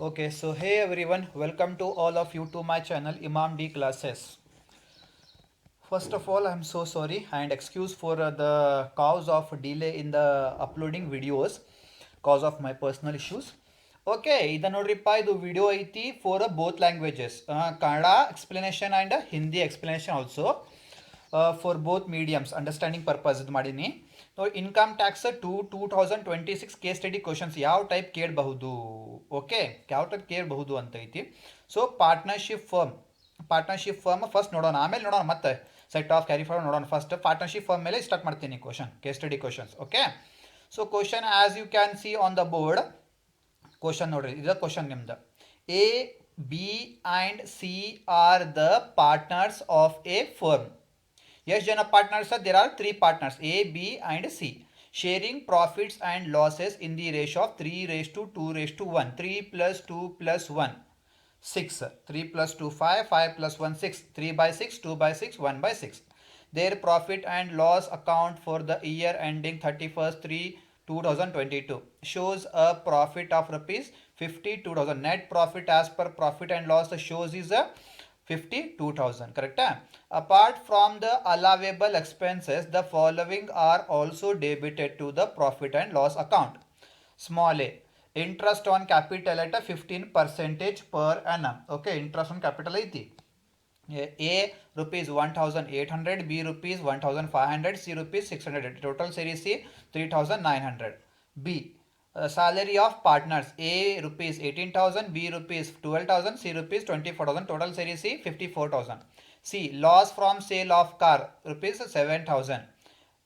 Okay, so hey everyone, welcome to all of you to my channel Imam D Classes. First of all, I'm so sorry and excuse for the cause of delay in the uploading videos, cause of my personal issues. Okay, ಇದು ನೋಡ್ರಿಪ್ಪ ಇದು video ಐತಿ for both languages Kannada explanation and Hindi explanation also for both mediums understanding purpose ಇದು ಮಾಡೀನಿ. Income tax 2026 case study questions ಯಾವ type ಕೇಳಬಹುದು, okay ಯಾವ type ಕೇಳಬಹುದು ಅಂತ ಐತಿ. ಸೊ ಪಾರ್ಟ್ನರ್ಶಿಪ್ ಫರ್ಮ್ ಫಸ್ಟ್ ನೋಡೋಣ, ಆಮೇಲೆ ನೋಡೋಣ ಮತ್ತೆ ಸೆಟ್ ಆಫ್ ಕ್ಯಾರಿ ಫಾರ್ವರ್ಡ್ ನೋಡೋಣ. ಫಸ್ಟ್ ಪಾರ್ಟ್ನರ್ಶಿಪ್ ಫರ್ಮ್ ಮೇಲೆ ಸ್ಟಾರ್ಟ್ ಮಾಡ್ತೀನಿ question, case study questions. Okay, so question as you can see on the board. Question ನೋಡ್ರಿ, ಇದು ಕ್ವಶನ್ ನಿಮ್ದು. A B and C are the partners of a firm. ಎಷ್ಟು ಜನ partners? There are 3 partners, A B and C, sharing profits and losses in the ratio of 3:2:1. 3 plus 2 plus 1 6. 3 plus 2 5, 5 plus 1 6, 3 by 6, 2 by 6, 1 by 6. Their profit and loss account for the year ending 31st 3 2022 shows a profit of rupees 52,000. Net profit as per profit and loss shows is a 52,000. Correct? Apart from the allowable expenses, the following are also debited to the profit and loss account. Small a, interest on capital at a 15% per annum. Okay, interest on capital ಐತಿ. A rupees 1,800, B rupees 1,500, C rupees 600. Total series C 3,900. B, salary of partners. A rupees 18,000, B rupees 12,000, C rupees 24,000. Total series C 54,000. C, loss from sale of car rupees 7,000.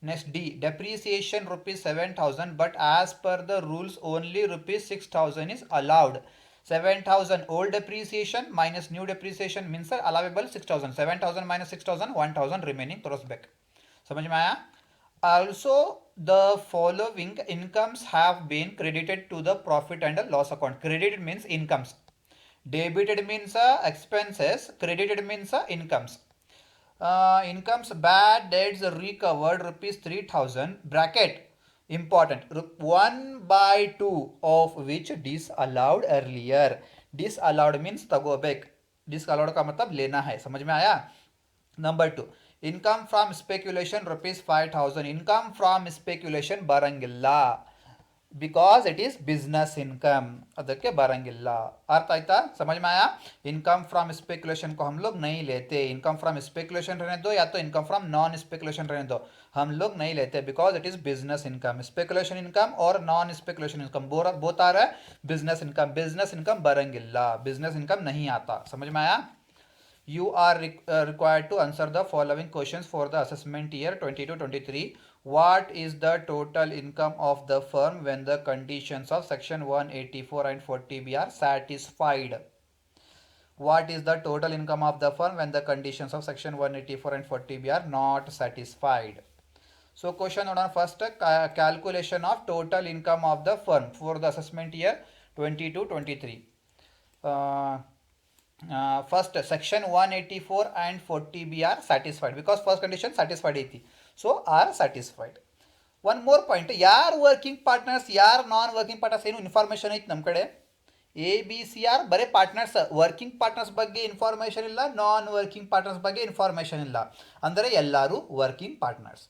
Next D, depreciation rupees 7,000, but as per the rules only rupees 6,000 is allowed. 7,000 old depreciation minus new depreciation means allowable 6,000. 7,000 minus 6,000, 1,000 remaining back. समझ में आया? Also, the following incomes have been credited to the profit and loss account. Credited means incomes. Debited means expenses. Credited means incomes. Incomes bad debts recovered rupees 3,000 bracket important 1/2 of which disallowed earlier. Disallowed means तगोबेक, disallowed का मतलब लेना है. समझ में आया? Number 2, income from speculation rupees 5,000. Income from speculation ಬರಂಗಿಲ್ಲ because it is business income, ಅದಕ್ಕೆ ಬರಂಗಿಲ್ಲ. अर्थ आयता? समझ में आया? इनकम फ्रॉम स्पेकुलेशन को हम लोग नहीं लेते. इनकम फ्रॉम स्पेकुलेशन रहने दो या तो इनकम फ्रॉम नॉन स्पेकुलेशन रहने दो, हम लोग नहीं लेते because it is business income. Speculation income और नॉन स्पेकुलेशन इनकम बोथ आ रहा है बिजनेस इनकम. बिजनेस इनकम बरंगिल्ला, बिजनेस इनकम नहीं आता. समझ में आया? You are required to answer the following questions for the assessment year 22-23. What is the total income of the firm when the conditions of section 184 and 40B are satisfied? What is the total income of the firm when the conditions of section 184 and 40B are not satisfied? So question on first, calculation of total income of the firm for the assessment year 22-23. First section 184 and 40B are satisfied because first condition satisfied ಐತಿ, so are satisfied. One more point, ಯಾರು working partners ಯಾರು ನಾನ್ working partners ಏನು information ಐತಿ ನಮ್ಮ ಕಡೆ. A B C R ಬರೀ partners, working partners ಬಗ್ಗೆ information ಇಲ್ಲ, ನಾನ್ ವರ್ಕಿಂಗ್ ಪಾರ್ಟ್ನರ್ಸ್ ಬಗ್ಗೆ ಇನ್ಫಾರ್ಮೇಷನ್ ಇಲ್ಲ, ಅಂದರೆ ಎಲ್ಲರೂ ವರ್ಕಿಂग पार्टनर्स.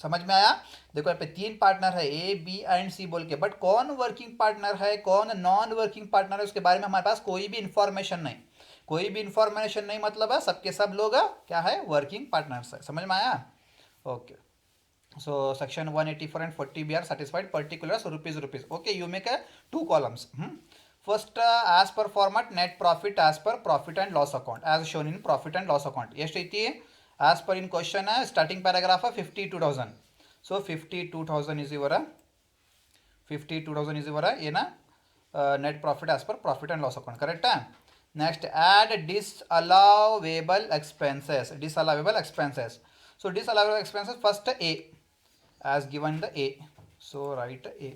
समझ में आया? देखो यहाँ पे 3 पार्टनर है ए बी एंड सी बोल के, बट कौन वर्किंग पार्टनर है कौन नॉन वर्किंग पार्टनर है उसके बारे में हमारे पास कोई भी इंफॉर्मेशन नहीं. कोई भी इंफॉर्मेशन नहीं मतलब है सबके सब लोग क्या है वर्किंग पार्टनर्स है. समझ में आया? Okay, so section 184 and 40B are satisfied. Particulars rupees. Okay, you make a 2 columns. First, as per format net profit as per profit and loss account as shown in profit and loss account. ಎಷ್ಟೈತಿ as per in question starting paragraph 52,000. so 52,000 is your 52,000 is your ಏನ net profit as per profit and loss account. correct? Next, add disallowable expenses. So disallowable expenses first A as given the A, so write A.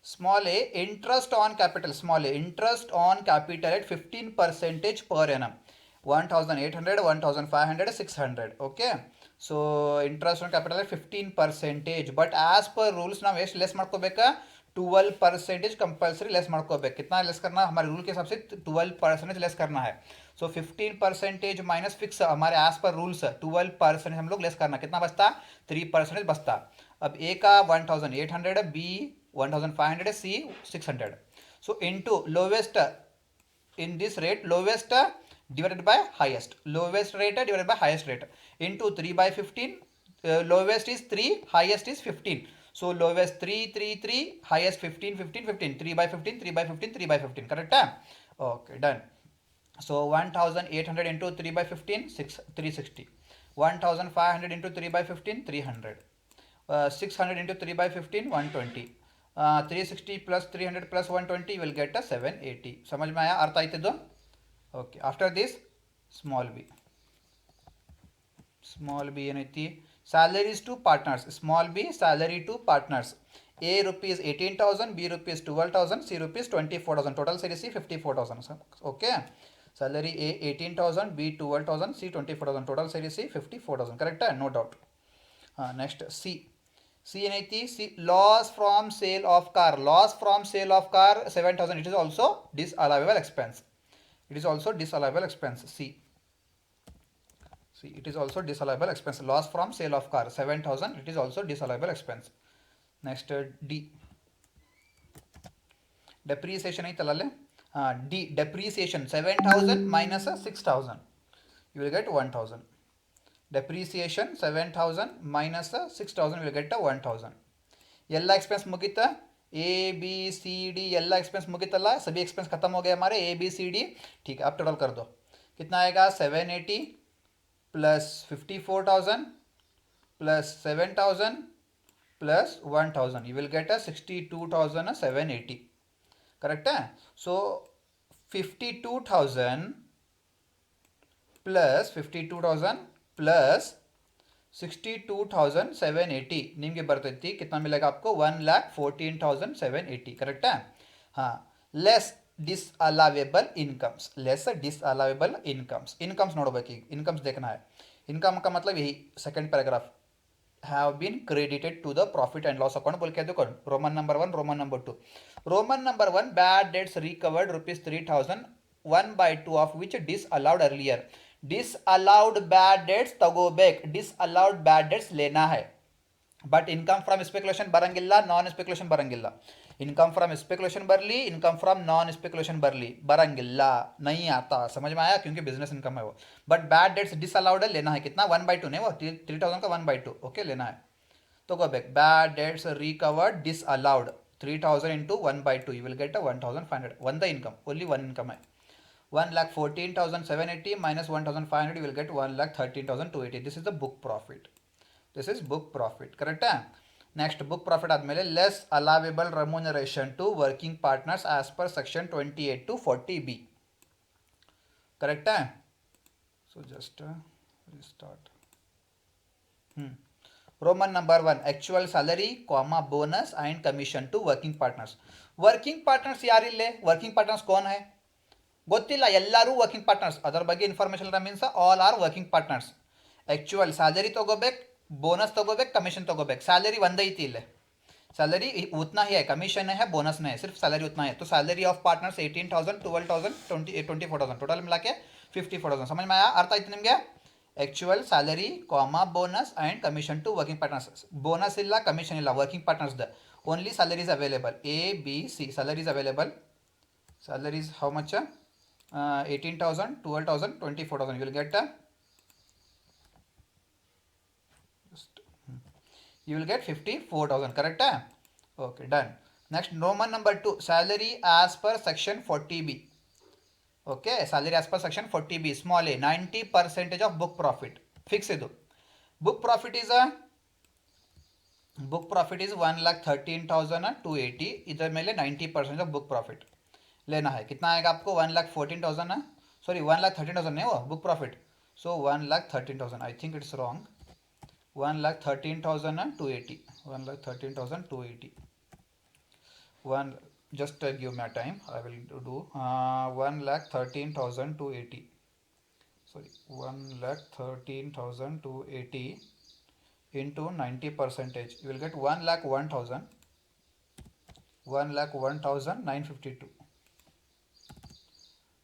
Small a, interest on capital. Small a, interest on capital at 15% per annum. 1,800, 1,500, 600. Okay, so interest on capital at 15%, but as per rules ನಾವು ಎಷ್ಟು less ಮಾಡ್ಕೋಬೇಕಾ 12% compulsory less ಮಾಡ್ಕೋಬೇಕು कितना less करना हमारे rule के हिसाब से 12% less करना है सो 15% माइनस फिक्स हमारे एज पर रूल्स 12% हम लोग लेस करना कितना बचता 3% बचता अब ए का 1800 B 1500 C 600 so into lowest in this rate lowest divided by highest lowest rate divided by highest rate into 3 by 15 lowest is 3 highest is 15 so lowest 3 3 3 highest 15 15 15 3 by 15 3 by 15 3 by 15 correct okay done so 1800 into 3 by 15 6 360 1500 into 3 by 15 300 600 into 3 by 15 120 360 plus 300 plus 120 you will get a 780 समझ में आया अर्थ आइते दो okay after this small B ಏನೈತಿ salaries to partners small b salary to partners a rupees 18000 b rupees 12000 c rupees 24000 total salary c 54000 okay salary a 18000 b 12000 c 24000 total salary c 54000 correct no doubt next c ಏನೈತಿ C loss from sale of car 7000 it is also disallowable expense it is also disallowable expense loss from sale of car 7000 it is also disallowable expense next d depreciation ಐತಲ್ಲ ಅಲ್ಲೇ d depreciation 7000 minus 6000 you will get 1000 depreciation 7000 minus 6000 will get 1000 ಎಲ್ಲ expense मुगीता A B C D ಎಲ್ಲ expense मुगीतಲ್ಲ सभी expense खत्म हो गए हमारे ए बी सी डी ठीक है अब टोटल कर दो कितना आएगा 780 plus 54000 plus 7000 plus 1000 you will get a 62780 correct है सो 52000 प्लस 62780 निम्गे बರ್ತೈತಿ कितना मिलेगा आपको 1,14,780 करेक्ट है हाँ लेस डिसअलावेबल इनकम्स ನೋಡಬೇಕು ಈಗ इनकम्स देखना है इनकम का मतलब यही second paragraph have been credited to the profit and loss account बोल के देखो Roman number 1 Roman number 2 Roman number 1 bad debts recovered rupees 3000 1/2 of which disallowed earlier disallowed bad debts ತಗೋಬೇಕು disallowed bad debts लेना है but income from speculation ಬರಂಗಿಲ್ಲ non speculation ಬರಂಗಿಲ್ಲ income from speculation बरली income from non speculation बरली बरंगिल्ला नहीं आता समझ में आया क्योंकि बिजनेस इनकम है वो बट बैड डेट्स डिसअलाउड है लेना है कितना 1/2 नहीं वो 3000 का 1/2 ओके लेना है तो go back bad debts recovered disallowed 3000 into 1/2 you will get a 1500 one the income only one income है 1,14,780 minus 1,500 you will get 1,13,280 this is the book profit correct है नेक्स्ट बुक प्रॉफिट आदमेले less allowable remuneration to working partners as per section 28 to 40B correct है so just restart roman number 1 actual salary comma bonus and commission to working partners ಯಾರಿಲ್ಲೇ working partners कौन है ಗೊತ್ತಿಲ್ಲ ಎಲ್ಲರೂ working partners ಅದರ ಬಗ್ಗೆ information means all are working partners actual salary ತಗೋಬೇಕು bonus तगोबेक कमीशन तगोबेक सैलरी ಒಂದೇ ಐತಿ ಇಲ್ಲೇ सैलरी उतना ही है कमीशन है बोनस नहीं है सिर्फ सैलरी उतना है तो सैलरी ऑफ पार्टनर्स 18,000 12,000 24,000 टोटल मिला के 54,000 समझ में आया अर्थ आಯ್ತು ನಿಮಗೆ actual salary comma bonus and commission to working partners bonus ಇಲ್ಲ कमीशन ಇಲ್ಲ working partners the only salaries available A B C salaries available salaries how much 18,000 12,000 24,000 you will get you will get 54,000 correct है okay done next roman number 2 salary as per section 40B okay salary as per section 40B small a 90% of book profit fix ಇದು book profit is 1,13,280 इधर मेले 90% of book profit लेना है कितना आएगा आपको 1,14,000 sorry 1,13,000 नहीं वो book profit so 1,13,000 I think it's wrong 1,13,280 1,13,280 one just give me a time I will do 1,13,280 sorry 1,13,280 into 90% you will get 1,01,000 1,01,952.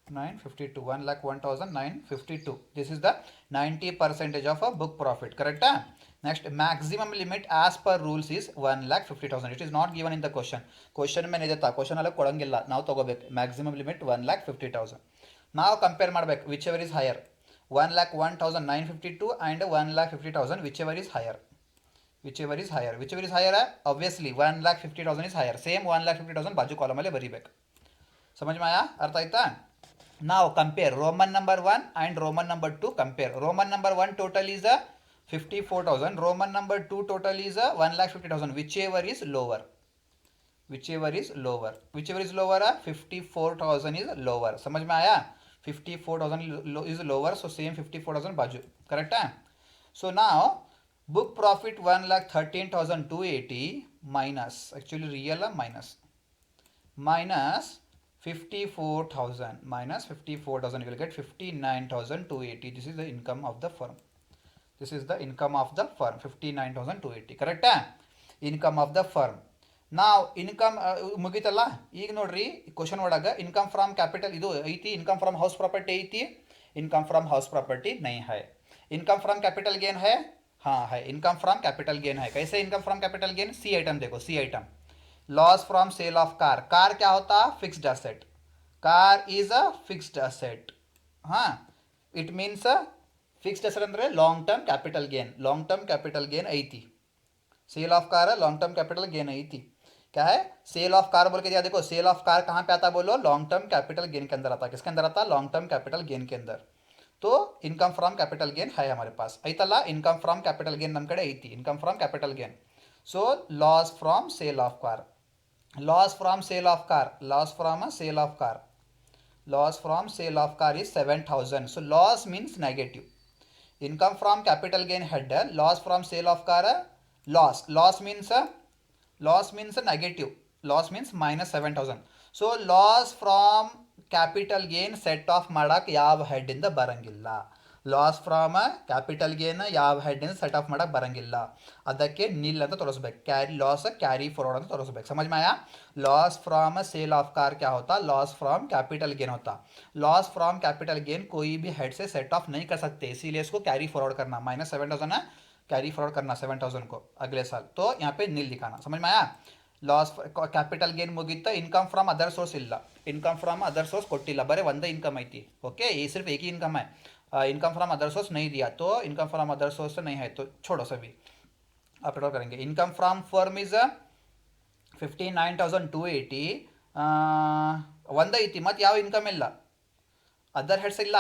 1,01,952. This is the 90% of a book profit. Correct? Next, maximum limit as per rules is 1,50,000. It is not given in the question. Question में नहीं देता. Question अलग कोडंगिल्ला. Now तगोಬೇಕು. Maximum limit 1,50,000. Now compare ಮಾಡಬೇಕು. Whichever is higher. 1,01,952 and 1,50,000. Whichever is higher. Whichever is higher. Whichever is higher. Obviously 1,50,000 is higher. Same 1,50,000 बाजू column में बरीಬೇಕು. समझ में आया? अर्थ आಯ್ತಾ? Now compare Roman number 1 and Roman number 2. Compare. Roman number 1 total is a 54,000. Roman number 2 total is a 1,50,000. Whichever is lower. Whichever is lower. Whichever is lower, 54,000 is lower. समझ में आया? 54,000 is lower. So same 54,000 बाजू. Correct? So now book profit 1,13,280 minus, actually real minus 54,000 minus 54,000, you will get 59,280. This is the income of the firm. This is the income of the firm, 59,280. Correct? Income of the firm. Now income ಮುಗಿತಲ್ಲ. ಈಗ ನೋಡ್ರಿ question ಒಳಗ income from capital ಇದು ಐತಿ, income from house property ಐತಿ, income from house property नहीं है. Income from capital gain है, हाँ है. इनकम फ्रॉम कैपिटल गेन है. कैसे income from capital gain? C item देखो, C item. Loss from sale of car. Car क्या होता? Fixed asset. Car is a fixed asset. हाँ, इट मीन्स फिक्स्ड असेट ಅಂದ್ರೆ long term capital gain. Long term capital gain ಐತಿ. Sale of car long term capital gain ಐತಿ. क्या है? Cell of car बोल के दिया. देखो सेल ऑफ कार कहाँ पे आता? बोलो लॉन्ग टर्म कैपिटल गेन के अंदर आता. किसके अंदर आता? लॉन्ग टर्म कैपिटल गेन के अंदर. तो इनकम फ्रॉम कैपिटल गेन है हमारे पास. ಐತಲ್ಲ, ಇನ್ಕಮ್ ಫ್ರಮ್ ಕ್ಯಾಪಿಟಲ್ ಗೇನ್ ನಮ್ಮ ಕಡೆ ಐತಿ. Income from capital gain. So loss from sale of car. Loss from sale of car. Loss from a sale of car. Loss from sale of car is 7,000. So loss means negative. Income from capital gain head. Loss from sale of car. Loss. Loss means negative. Loss means minus 7,000. So loss from capital gain set off ಮಾಡಕ್ ಯಾವ head ಇಂದ ಬರಂಗಿಲ್ಲ. Loss from capital gain ಯಾವ ಹೆಡ್ಡಿಂದ set of ಮಾಡಕ್ಕೆ ಬರಂಗಿಲ್ಲ. ಅದಕ್ಕೆ ನಿಲ್ ಅಂತ ತೋರಿಸ್ಬೇಕು. ಕ್ಯಾರಿ ಲಾಸ್ ಕ್ಯಾರಿ ಫಾರ್ವರ್ಡ್ ಅಂತ ತೋರಿಸ್ಬೇಕು. समझ में आया? Loss from sale of car क्या होता? लॉस फ्रॉम कैपिटल गेन होता. लॉस फ्रॉम कैपिटल गेन कोई भी हेड से सेट ऑफ नहीं कर सकते, इसीलिए इसको कैरी फॉरवर्ड करना. माइनस 7,000 है, कैरी फॉरवर्ड करना 7,000 को अगले साल. तो यहाँ पे नील दिखाना. समझ में आया? ಲಾಸ್ ಕ್ಯಾಪಿಟಲ್ ಗೇನ್ ಮುಗಿತ. ಇನ್ಕಮ್ ಫ್ರಮ್ ಅದರ್ ಸೋರ್ಸ್ ಇಲ್ಲ. ಇನ್ಕಮ್ ಫ್ರಮ್ ಅದರ್ ಸೋರ್ಸ್ ಕೊಟ್ಟಿಲ್ಲ, ಬರೀ ಒಂದೇ ಇನ್ಕಮ್ ಐತಿ. ಓಕೆ, ये सिर्फ एक ही इनकम है. इनकम फ्रॉम अदर सोर्स नहीं दिया, तो इनकम फ्रॉम अदर सोर्स नहीं है, तो छोड़ो सभी. आप टोटल करेंगे. Income from firm is 59,280. ಒಂದೇ ಐತಿ, ಮತ್ತು ಯಾವ ಇನ್ಕಮ್ ಇಲ್ಲ, ಅದರ್ ಹೆಡ್ಸ್ ಇಲ್ಲ,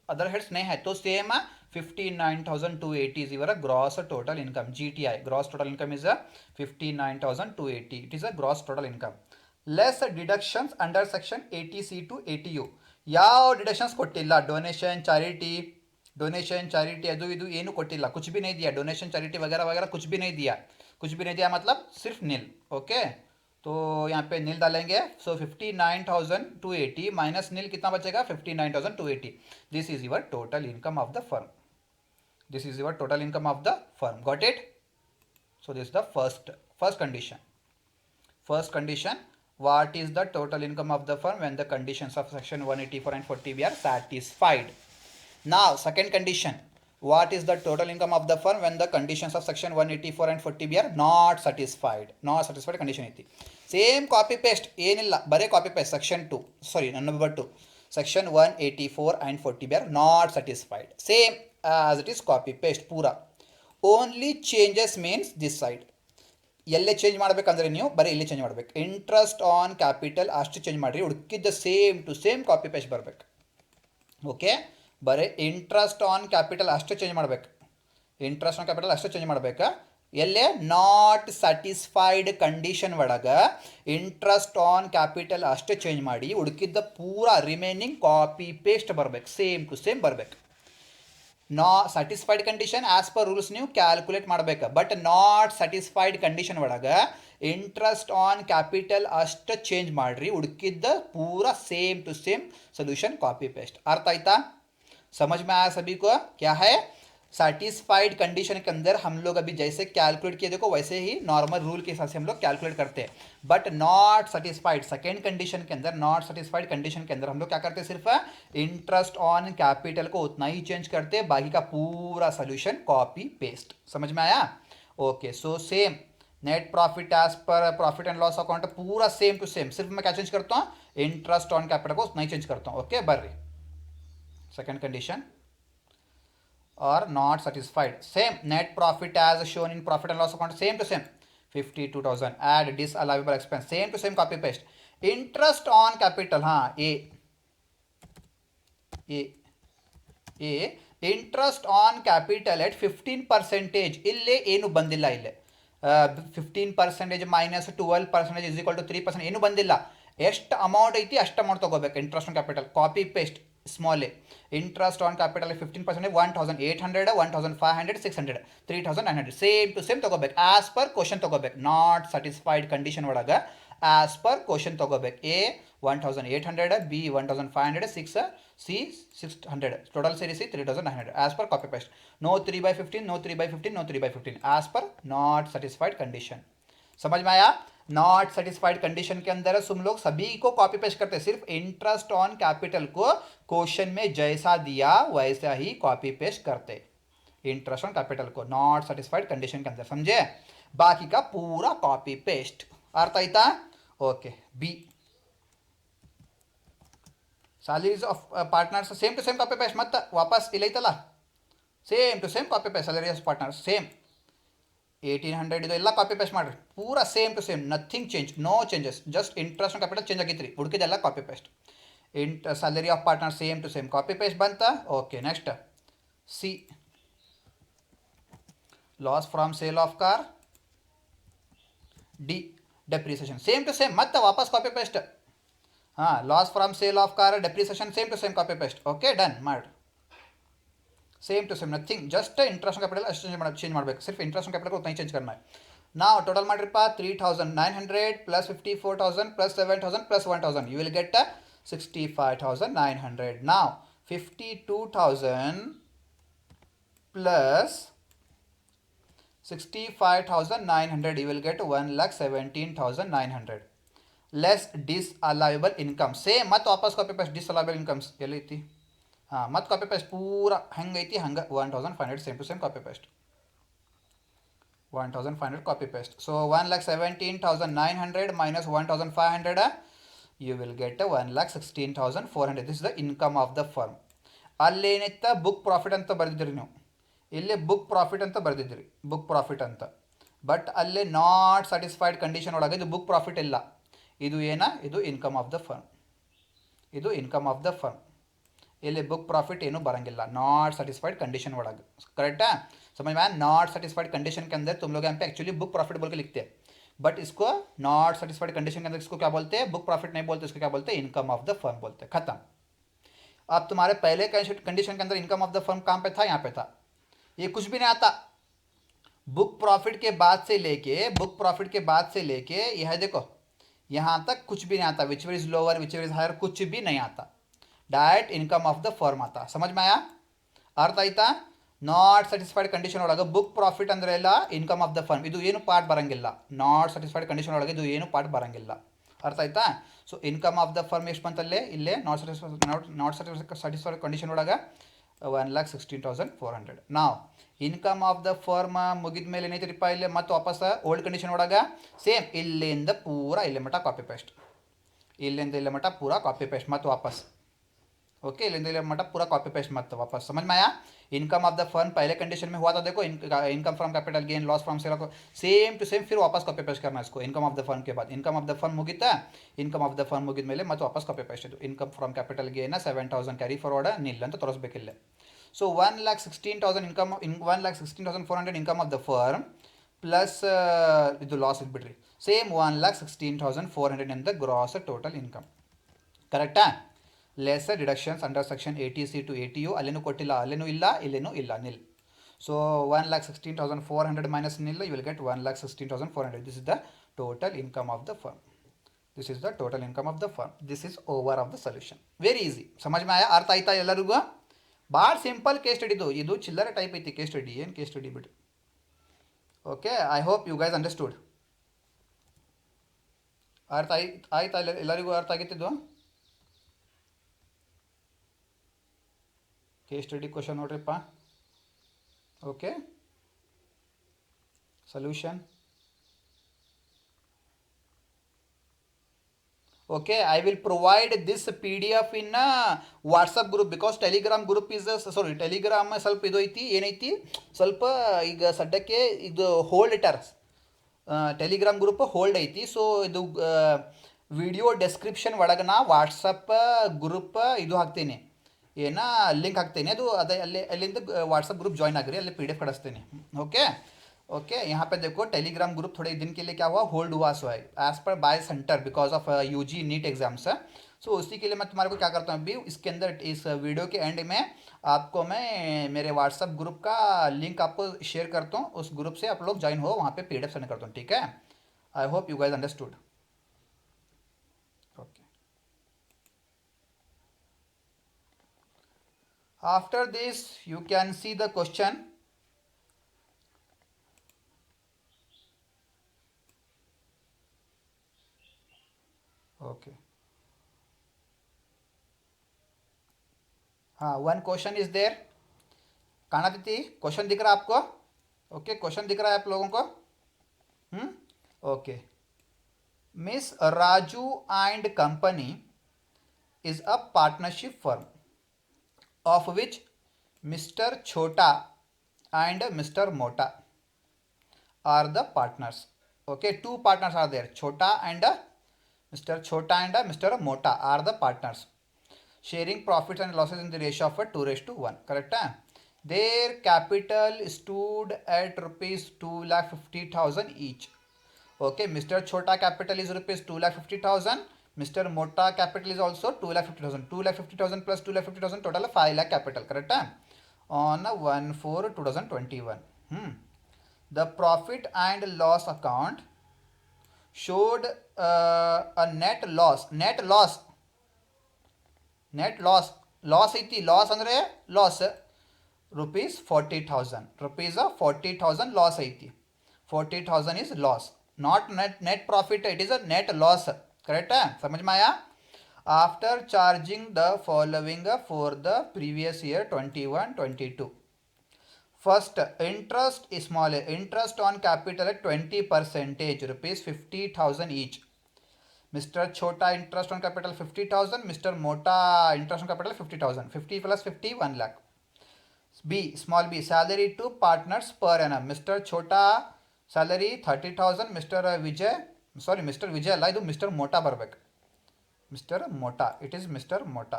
ಅದರ್ ಹೆಡ್ಸ್ नहीं है, तो same 59,280 is your gross total income. GTI, gross total income is 59,280. It is a gross total income. Less deductions under section 80C to 80U. ಯಾವ ಡಿಡಕ್ಷನ್ಸ್ ಕೊಟ್ಟಿಲ್ಲ. ಡೊನೇಷನ್ ಚಾರಿಟಿ ಅದು ಇದು ಏನು ಕೊಟ್ಟಿಲ್ಲ. कुछ भी नहीं दिया. डोनेशन चैरिटी वगैरह वगैरह कुछ भी नहीं दिया. कुछ भी नहीं दिया मतलब सिर्फ नील. ओके, तो यहाँ पे नील डालेंगे. सो 59,280 माइनस नील कितना बचेगा? 59,280. This is your total income of the firm. This is your total income of the firm. Got it? So this the first condition. First condition, what is the total income of the firm when the conditions of section 184 and 40B are satisfied. Now second condition, what is the total income of the firm when the conditions of section 184 and 40B are not satisfied. Not satisfied condition ಐತಿ. Same copy paste ಏನಿಲ್ಲ, ಬರೀ copy paste. Section 2 sorry number 2 section 184 and 40B are not satisfied. Same as it is copy paste पूरा. Only changes means this side. ಎಲ್ಲೇ change ಮಾಡಬೇಕಂದ್ರೆ ನೀವು ಬರೀ ಇಲ್ಲಿ change ಮಾಡಬೇಕು. ಇಂಟ್ರೆಸ್ಟ್ ಆನ್ ಕ್ಯಾಪಿಟಲ್ ಅಷ್ಟು ಚೇಂಜ್ ಮಾಡಿರಿ, ಹುಡುಕಿದ್ದ same to same copy paste ಬರಬೇಕು. ಓಕೆ, ಬರೀ ಇಂಟ್ರೆಸ್ಟ್ ಆನ್ ಕ್ಯಾಪಿಟಲ್ ಅಷ್ಟು ಚೇಂಜ್ ಮಾಡಬೇಕು. ಇಂಟ್ರೆಸ್ಟ್ ಆನ್ ಕ್ಯಾಪಿಟಲ್ ಅಷ್ಟು ಚೇಂಜ್ ಮಾಡಬೇಕಾ. ಎಲ್ಲೇ ನಾಟ್ ಸ್ಯಾಟಿಸ್ಫೈಡ್ ಕಂಡೀಷನ್ ಒಳಗೆ ಇಂಟ್ರೆಸ್ಟ್ ಆನ್ ಕ್ಯಾಪಿಟಲ್ ಅಷ್ಟು ಚೇಂಜ್ ಮಾಡಿ ಹುಡುಕಿದ್ದ ಪೂರಾ ರಿಮೈನಿಂಗ್ ಕಾಪಿ ಪೇಸ್ಟ್ ಬರಬೇಕು, ಸೇಮ್ ಟು ಸೇಮ್ ಬರಬೇಕು. Satisfied condition as per rules ನೀವು ಕ್ಯಾಲ್ಕುಲೇಟ್ ಮಾಡಬೇಕು. ಬಟ್ ನಾಟ್ ಸ್ಯಾಟಿಸ್ಫೈಡ್ ಕಂಡೀಷನ್ ಒಳಗೆ ಇಂಟ್ರೆಸ್ಟ್ ಆನ್ ಕ್ಯಾಪಿಟಲ್ ಅಷ್ಟು ಚೇಂಜ್ ಮಾಡಿರಿ, ಹುಡುಕಿದ್ದ ಪೂರಾ same to same solution copy paste. अर्थ आयता? समझ में आया सभी को? क्या है सेटिस्फाइड कंडीशन के अंदर हम लोग अभी जैसे कैलकुलेट किए देखो वैसे ही नॉर्मल रूल के हिसाब से हम लोग कैलकुलेट करते हैं, but not satisfied second condition के अंदर, नॉट सेटिस्फाइड कंडीशन के अंदर हम लोग क्या करते हैं, सिर्फ इंटरेस्ट ऑन कैपिटल को उतना ही चेंज करते हैं, बाकी का पूरा सोल्यूशन कॉपी पेस्ट। समझ में आया? Okay, so same net profit as per profit and loss account पूरा सेम टू सेम, सिर्फ मैं क्या चेंज करता हूँ, इंटरेस्ट ऑन कैपिटल को उतना ही चेंज करता हूँ। Okay Barri, second condition or not satisfied, same net profit as shown in profit and loss account, same to same 52,000, add disallowable expense, same to same copy paste, interest on capital, हाँ a interest on capital at 15% ಇಲ್ಲೇ ಏನು ಬಂದಿಲ್ಲ, ಇಲ್ಲೇ 15% minus 12% is equal to 3% ಏನು ಬಂದಿಲ್ಲ, ಎಷ್ಟು amount ಐತಿ ಅಷ್ಟು ಅಮೌಂಟ್ ತೊಗೋಬೇಕು, interest on capital copy paste small a, interest on capital 15% 1,800 1,500 600 3,900 same to same ತೊಗೋಬೇಕು, ಆಸ್ ಪರ್ ಕ್ವಶನ್ ತೊಗೋಬೇಕು, ನಾಟ್ ಸ್ಯಾಟಿಸ್ಫೈಡ್ ಕಂಡೀಷನ್ ಒಳಗೆ ಆಸ್ ಪರ್ ಕ್ವಶನ್ ತೊಗೋಬೇಕು, ಎ 1,800 ಬಿ 1,500 ಸಿ 600 ಟೋಟಲ್ ಸೇರಿಸಿ 3,900 as per copy paste, no 3/15 no 3/15 no 3/15 as per not satisfied condition. समझ में आया? Not satisfied condition के अंदर तुम लोग सभी को कॉपी पेस्ट करते, सिर्फ इंटरेस्ट ऑन कैपिटल को क्वेश्चन में जैसा दिया वैसा ही कॉपी पेस्ट करते, इंटरेस्ट ऑन कैपिटल को नॉट सेटिस्फाइड कंडीशन के अंदर, समझे? बाकी का पूरा कॉपी पेस्ट, अर्थ आयता? Okay, B salaries of partners same to same copy paste, ಮತ್ತೆ ವಾಪಸ್ ಇಲ್ಲೈತಲ್ಲ same to same copy paste, salary of partners same 1,800 ಇದು ಎಲ್ಲ ಕಾಪಿ ಪೇಸ್ಟ್ ಮಾಡಿರಿ, ಪೂರಾ same to same, nothing change, no changes, just interest on capital change ಆಗಿತ್ತು ರೀ, ಹುಡುಕಿದೆಲ್ಲ copy paste, salary of partner same to same copy paste ಬಂತ। Okay next C loss from sale of car, D depreciation same to same, ಮತ್ತೆ ವಾಪಸ್ copy paste, हाँ loss from sale of car depreciation same to same copy paste, okay done माड same to same nothing, just interest capital change ಮಾಡಬೇಕು, सिर्फ interest capital को उतना ही change करना है। नाउ टोटल ಮಾಡಿರಪ್ಪ 3,900 plus 54,000 plus 7,000 plus 1,000 you will get 65,900। now 52,000 plus 65,900 you will get 1,17,900 less disallowable income, same मत वापस कॉपी पेस्ट, डिसअलाउएबल इनकम्स ಎಲ್ಲೈತಿ, ಹಾಂ ಮತ್ತೆ ಕಾಪಿ ಪೇಸ್ಟ್ ಪೂರಾ ಹೆಂಗೈತಿ ಹಂಗೆ 1,500 same to same copy paste, 1,500 copy paste, so 1,17,900 minus 1,500 you will get 1,16,400, this is the income of the firm। ಅಲ್ಲೇನಿತ್ತ book profit ಅಂತ ಬರೆದಿದ್ರಿ ನೀವು, ಇಲ್ಲಿ ಬುಕ್ ಪ್ರಾಫಿಟ್ ಅಂತ ಬರೆದಿದ್ರಿ, ಬುಕ್ ಪ್ರಾಫಿಟ್ ಅಂತ, ಬಟ್ ಅಲ್ಲೇ ನಾಟ್ ಸ್ಯಾಟಿಸ್ಫೈಡ್ ಕಂಡೀಷನ್ ಒಳಗೆ ಇದು ಬುಕ್ ಪ್ರಾಫಿಟ್ ಇಲ್ಲ, ಇದು ಏನ, ಇದು ಇನ್ಕಮ್ ಆಫ್ ದ ಫರ್ಮ್, ಇದು ಇನ್ಕಮ್ ಆಫ್ ದ ಫರ್ಮ್, ಇಲ್ಲಿ ಬುಕ್ ಪ್ರಾಫಿಟ್ ಏನೂ ಬರಂಗಿಲ್ಲ नॉट सेटिस्फाइड कंडीशन ಒಳಗೆ, करेक्ट है? समझ में आया? नॉट सेटिस्फाइड कंडीशन के अंदर तुम लोग यहाँ पे एक्चुअली बुक प्रॉफिट बोल के लिखते हैं, बट इसको नॉट सेटिस्फाइड कंडीशन के अंदर इसको क्या बोलते हैं, बुक प्रॉफिट नहीं बोलते, इसको क्या बोलते हैं, इनकम ऑफ द फर्म बोलते हैं, खत्म। अब तुम्हारे पहले कंडीशन के अंदर इनकम ऑफ द फर्म कहाँ पे था, यहाँ पे था, ये कुछ भी नहीं आता, बुक प्रॉफिट के बाद से लेके, बुक प्रॉफिट के बाद से लेके यह देखो यहाँ तक कुछ भी नहीं आता, which is lower which is higher कुछ भी नहीं आता, direct income of the firm आता, समझ में आया? अर्थ आಯ್ತಾ? ನಾಟ್ ಸ್ಯಾಟಿಸ್ಫೈಡ್ ಕಂಡೀಷನ್ ಒಳಗೆ ಬುಕ್ ಪ್ರಾಫಿಟ್ ಅಂದ್ರೆ ಎಲ್ಲ ಇನ್ಕಮ್ ಆಫ್ ದ ಫರ್ಮ್, ಇದು ಏನು ಪಾರ್ಟ್ ಬರಂಗಿಲ್ಲ, ನಾಟ್ ಸ್ಯಾಟಿಸ್ಫೈಡ್ ಕಂಡೀಷನ್ ಒಳಗೆ ಇದು ಏನು ಪಾರ್ಟ್ ಬರಂಗಿಲ್ಲ, ಅರ್ಥ ಆಯ್ತಾ? So income of the firm ಎಷ್ಟು ಬಂತಲ್ಲೇ, ಇಲ್ಲೇ ನಾಟ್ ಸ್ಯಾಟಿಸ್ಫೈಡ್ ಕಂಡೀಷನ್ ಒಳಗೆ 1,16,400। ನಾವು ಇನ್ಕಮ್ ಆಫ್ ದ ಫರ್ಮ್ ಮುಗಿದ ಮೇಲೆ ಏನೈತಿರಿಪ್ಪ, ಇಲ್ಲೇ ಮತ್ತೆ ವಾಪಸ್ ಓಲ್ಡ್ ಕಂಡೀಷನ್ ಒಳಗೆ ಸೇಮ್ ಇಲ್ಲಿಂದ ಪೂರಾ ಇಲ್ಲೇ ಮಟ್ಟ ಕಾಪಿ ಪೇಸ್ಟ್, ಇಲ್ಲಿಂದ ಇಲ್ಲೇ ಮಟ್ಟ ಪೂರಾ ಕಾಪಿ ಪೇಸ್ಟ್ ಮತ್ತೆ ವಾಪಸ್, ओके इलेंद्र मटा पूरा कॉपी पेस्ट मत वापस, समझ में आया? इनकम ऑफ द फर्म पहले कंडीशन में हुआ था देखो, income from capital gain loss from sale, same to same फिर वापस कॉपी पेस्ट करना इसको, इनकम ऑफ द फर्म के बाद, इनकम ऑफ द फर्म मुगीता, इनकम ऑफ द फर्म मुगिದ ಮೇಲೆ ಮತ್ತೆ ವಾಪಸ್ ಕಾಪಿ ಪೇಸ್ಟ್, ಇದು income from capital gain 7,000 carry forward nil ಅಂತ ತೋರಿಸಬೇಕಿಲ್ಲ, so 1,16,000 income 1,16,400 income of the firm plus ಇದು ಲಾಸ್ ಇದ್ಬಿಟ್ರಿ, same 1,16,400 in the gross total income, ಕರೆಕ್ಟಾ? Lesser deductions under section 80C to 80U ಅಲ್ಲೇನೂ ಕೊಟ್ಟಿಲ್ಲ, ಅಲ್ಲೇನೂ ಇಲ್ಲ, ಇಲ್ಲೇನೂ ಇಲ್ಲ, nil, so 1,16,400 minus nil you will get 1,16,400, this is the total income of the firm, this is the total income of the firm, this is over of the solution, very easy, ಸಮझ में आया? अर्थ आयता ಎಲ್ಲರಿಗೂ? ಭಾಳ simple case study ಇದು ಚಿಲ್ಲರೆ type ಐತಿ case study, ಏನು ಕೇಸ್ ಸ್ಟಡಿ ಬಿಡಿ. Okay, I hope you guys understood. ಅರ್ಥ ಆಯ್ತಾ ಎಲ್ಲರಿಗೂ ಅರ್ಥ ಆಗಿತ್ತಿದ್ದು? ಕೇಸ್ ಸ್ಟಡಿ ಕ್ವಶನ್ ನೋಡ್ರಿಪ್ಪ. Okay, solution. Okay, I will provide this PDF in WhatsApp group, because Telegram group is sorry Telegram ಸ್ವಲ್ಪ ಇದು ಐತಿ, ಏನೈತಿ ಸ್ವಲ್ಪ ಈಗ ಸದ್ಯಕ್ಕೆ ಇದು ಹೋಲ್ಡ್ ಇಟ್ಟಾರ. ಟೆಲಿಗ್ರಾಮ್ ಗ್ರೂಪ್ ಹೋಲ್ಡ್ ಐತಿ. ಸೊ ಇದು ವಿಡಿಯೋ ಡೆಸ್ಕ್ರಿಪ್ಷನ್ ಒಳಗೆ ನಾ ವಾಟ್ಸಪ್ ಗ್ರೂಪ್ ಇದು ಹಾಕ್ತೀನಿ, ಏನ ಲಿಂಕ್ ಹಾಕ್ತೀನಿ. ಅದು ಅಲ್ಲಿಂದ व्हाट्सएप ग्रुप ज्वाइन आगरी, ಅಲ್ಲಿ PDF कढ़ास्तेने. ओके ओके, यहाँ पे देखो टेलीग्राम ग्रुप थोड़े दिन के लिए क्या हुआ, होल्ड हुआ सो है as per by centre because of UG NEET exams है. सो उसी के लिए मैं तुम्हारे को क्या करता हूँ अभी इसके अंदर इस वीडियो के एंड में आपको मैं मेरे व्हाट्सअप ग्रुप का लिंक आपको शेयर करता हूँ. उस ग्रुप से आप लोग ज्वाइन हो, वहाँ पे PDF सेंड करता हूँ. ठीक है, I hope you guys understood. Okay, after this you can see the question. Okay, हाँ, वन क्वेश्चन इज देयर. काना दीदी क्वेश्चन दिख रहा है आपको? ओके, क्वेश्चन दिख रहा है आप लोगों को? Okay, miss Raju and company is a partnership firm of which Mr. Chota and Mr. Mota are the partners. Okay, two partners are there, Chota and Mr. Chota and Mr. Mota are the partners, sharing profits and losses in the ratio of 2:1. Correct? Their capital stood at rupees 2,50,000 each. Okay, Mr. Chota capital is rupees 2,50,000. Mr. Mota capital is also 2,50,000. 2,50,000 plus 2,50,000 total 5 lakh capital. Correct? On 1/4/2021. The profit and loss account showed a net loss. Loss ಐತಿ. Loss ಅಂದರೆ loss rupees 40,000. rupees 40,000 loss ಐತಿ. 40,000 is loss, not net profit. It is a net loss. Correct है, समझ में आया? After charging the following for the previous year 21-22. First, interest small interest on capital 20%, rupees 50,000 each. Mister Chhota interest on capital 50,000, mister Mota interest on capital 50,000. 50 plus 50 1 lakh. B, small B, salary to partners per annum. Mister Chhota salary 30,000. Mister Vijay ಅಲ್ಲ, ಇದು mister Mota ಬರಬೇಕು. Mister Mota, it is mister Mota.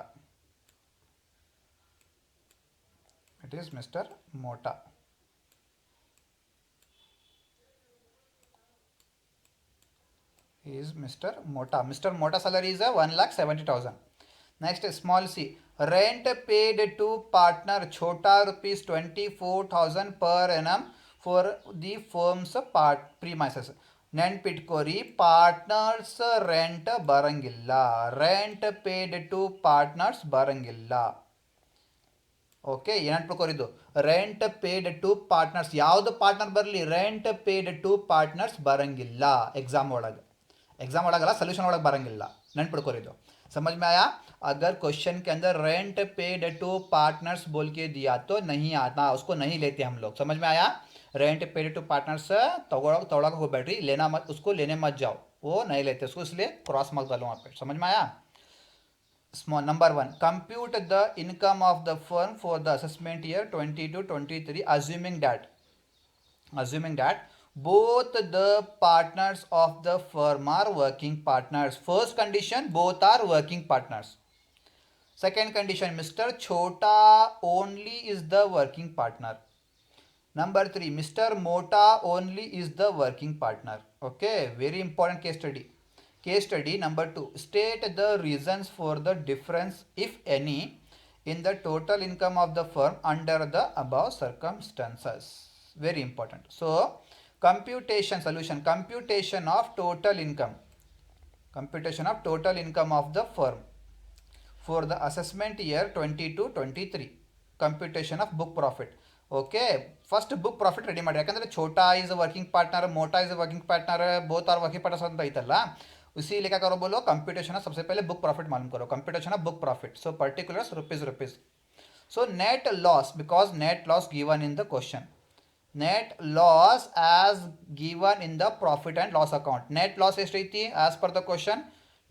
It is mister Mota. Is mister Mota. Mister Mota salary is 1,70,000. Next small C, rent paid to partner Chhota rupees 24,000 per annum for the firm's premises. ನೆನ್ಪಿಟ್ಕೋರಿ, partners rent ಬರಂಗಿಲ್ಲ. Rent paid to partners ಬರಂಗಿಲ್ಲ. Okay, ಏನ್ಬಿಟ್ಕೋರಿದ್ದು rent paid to partners. ಯಾವುದು partner ಬರಲಿ, rent paid to partners ಬರಂಗಿಲ್ಲ. Exam ಒಳಗಲ್ಲ, solution ಒಳಗೆ ಬರಂಗಿಲ್ಲ. ನೆನ್ಪಿಟ್ಕೋರಿದ್ದು. समझ में आया? अगर क्वेश्चन के अंदर रेंट पेड टू पार्टनर्स बोल के दिया तो नहीं आता, उसको नहीं लेते हम लोग. समझ में आया? रेंट पेड टू पार्टनर्स तोड़ा हो बैटरी लेना मत, उसको लेने मत जाओ, वो नहीं लेते उसको, इसलिए क्रॉस मार्क डालो वहाँ पे. समझ में आया? Small number 1, compute the income of the firm for the assessment year 22-23 assuming that both the partners of the firm are working partners. First condition, both are working partners. Second condition, Mr. Chota only is the working partner. Number 3, Mr. Mota only is the working partner. Okay, very important case study. Case study number 2, state the reasons for the difference, if any, in the total income of the firm under the above circumstances. Very important. So, computation solution, computation of total income of the firm for the assessment year 22-23. Computation of book profit. Okay, first book profit ready ಮಾಡಿ. ಯಾಕಂದರೆ Chhota is working partner, Mota is working partner, both are working partners ಅಂತ ಐತಲ್ಲ, इसीलिए क्या करो बोलो, computation of सबसे पहले बुक प्रॉफिट मालूम करो. Computation of book profit, so particulars rupees. So net loss, because net loss given in the question. Net loss as given in the profit and loss account. net loss ಎಷ್ಟೈತಿ as per the question?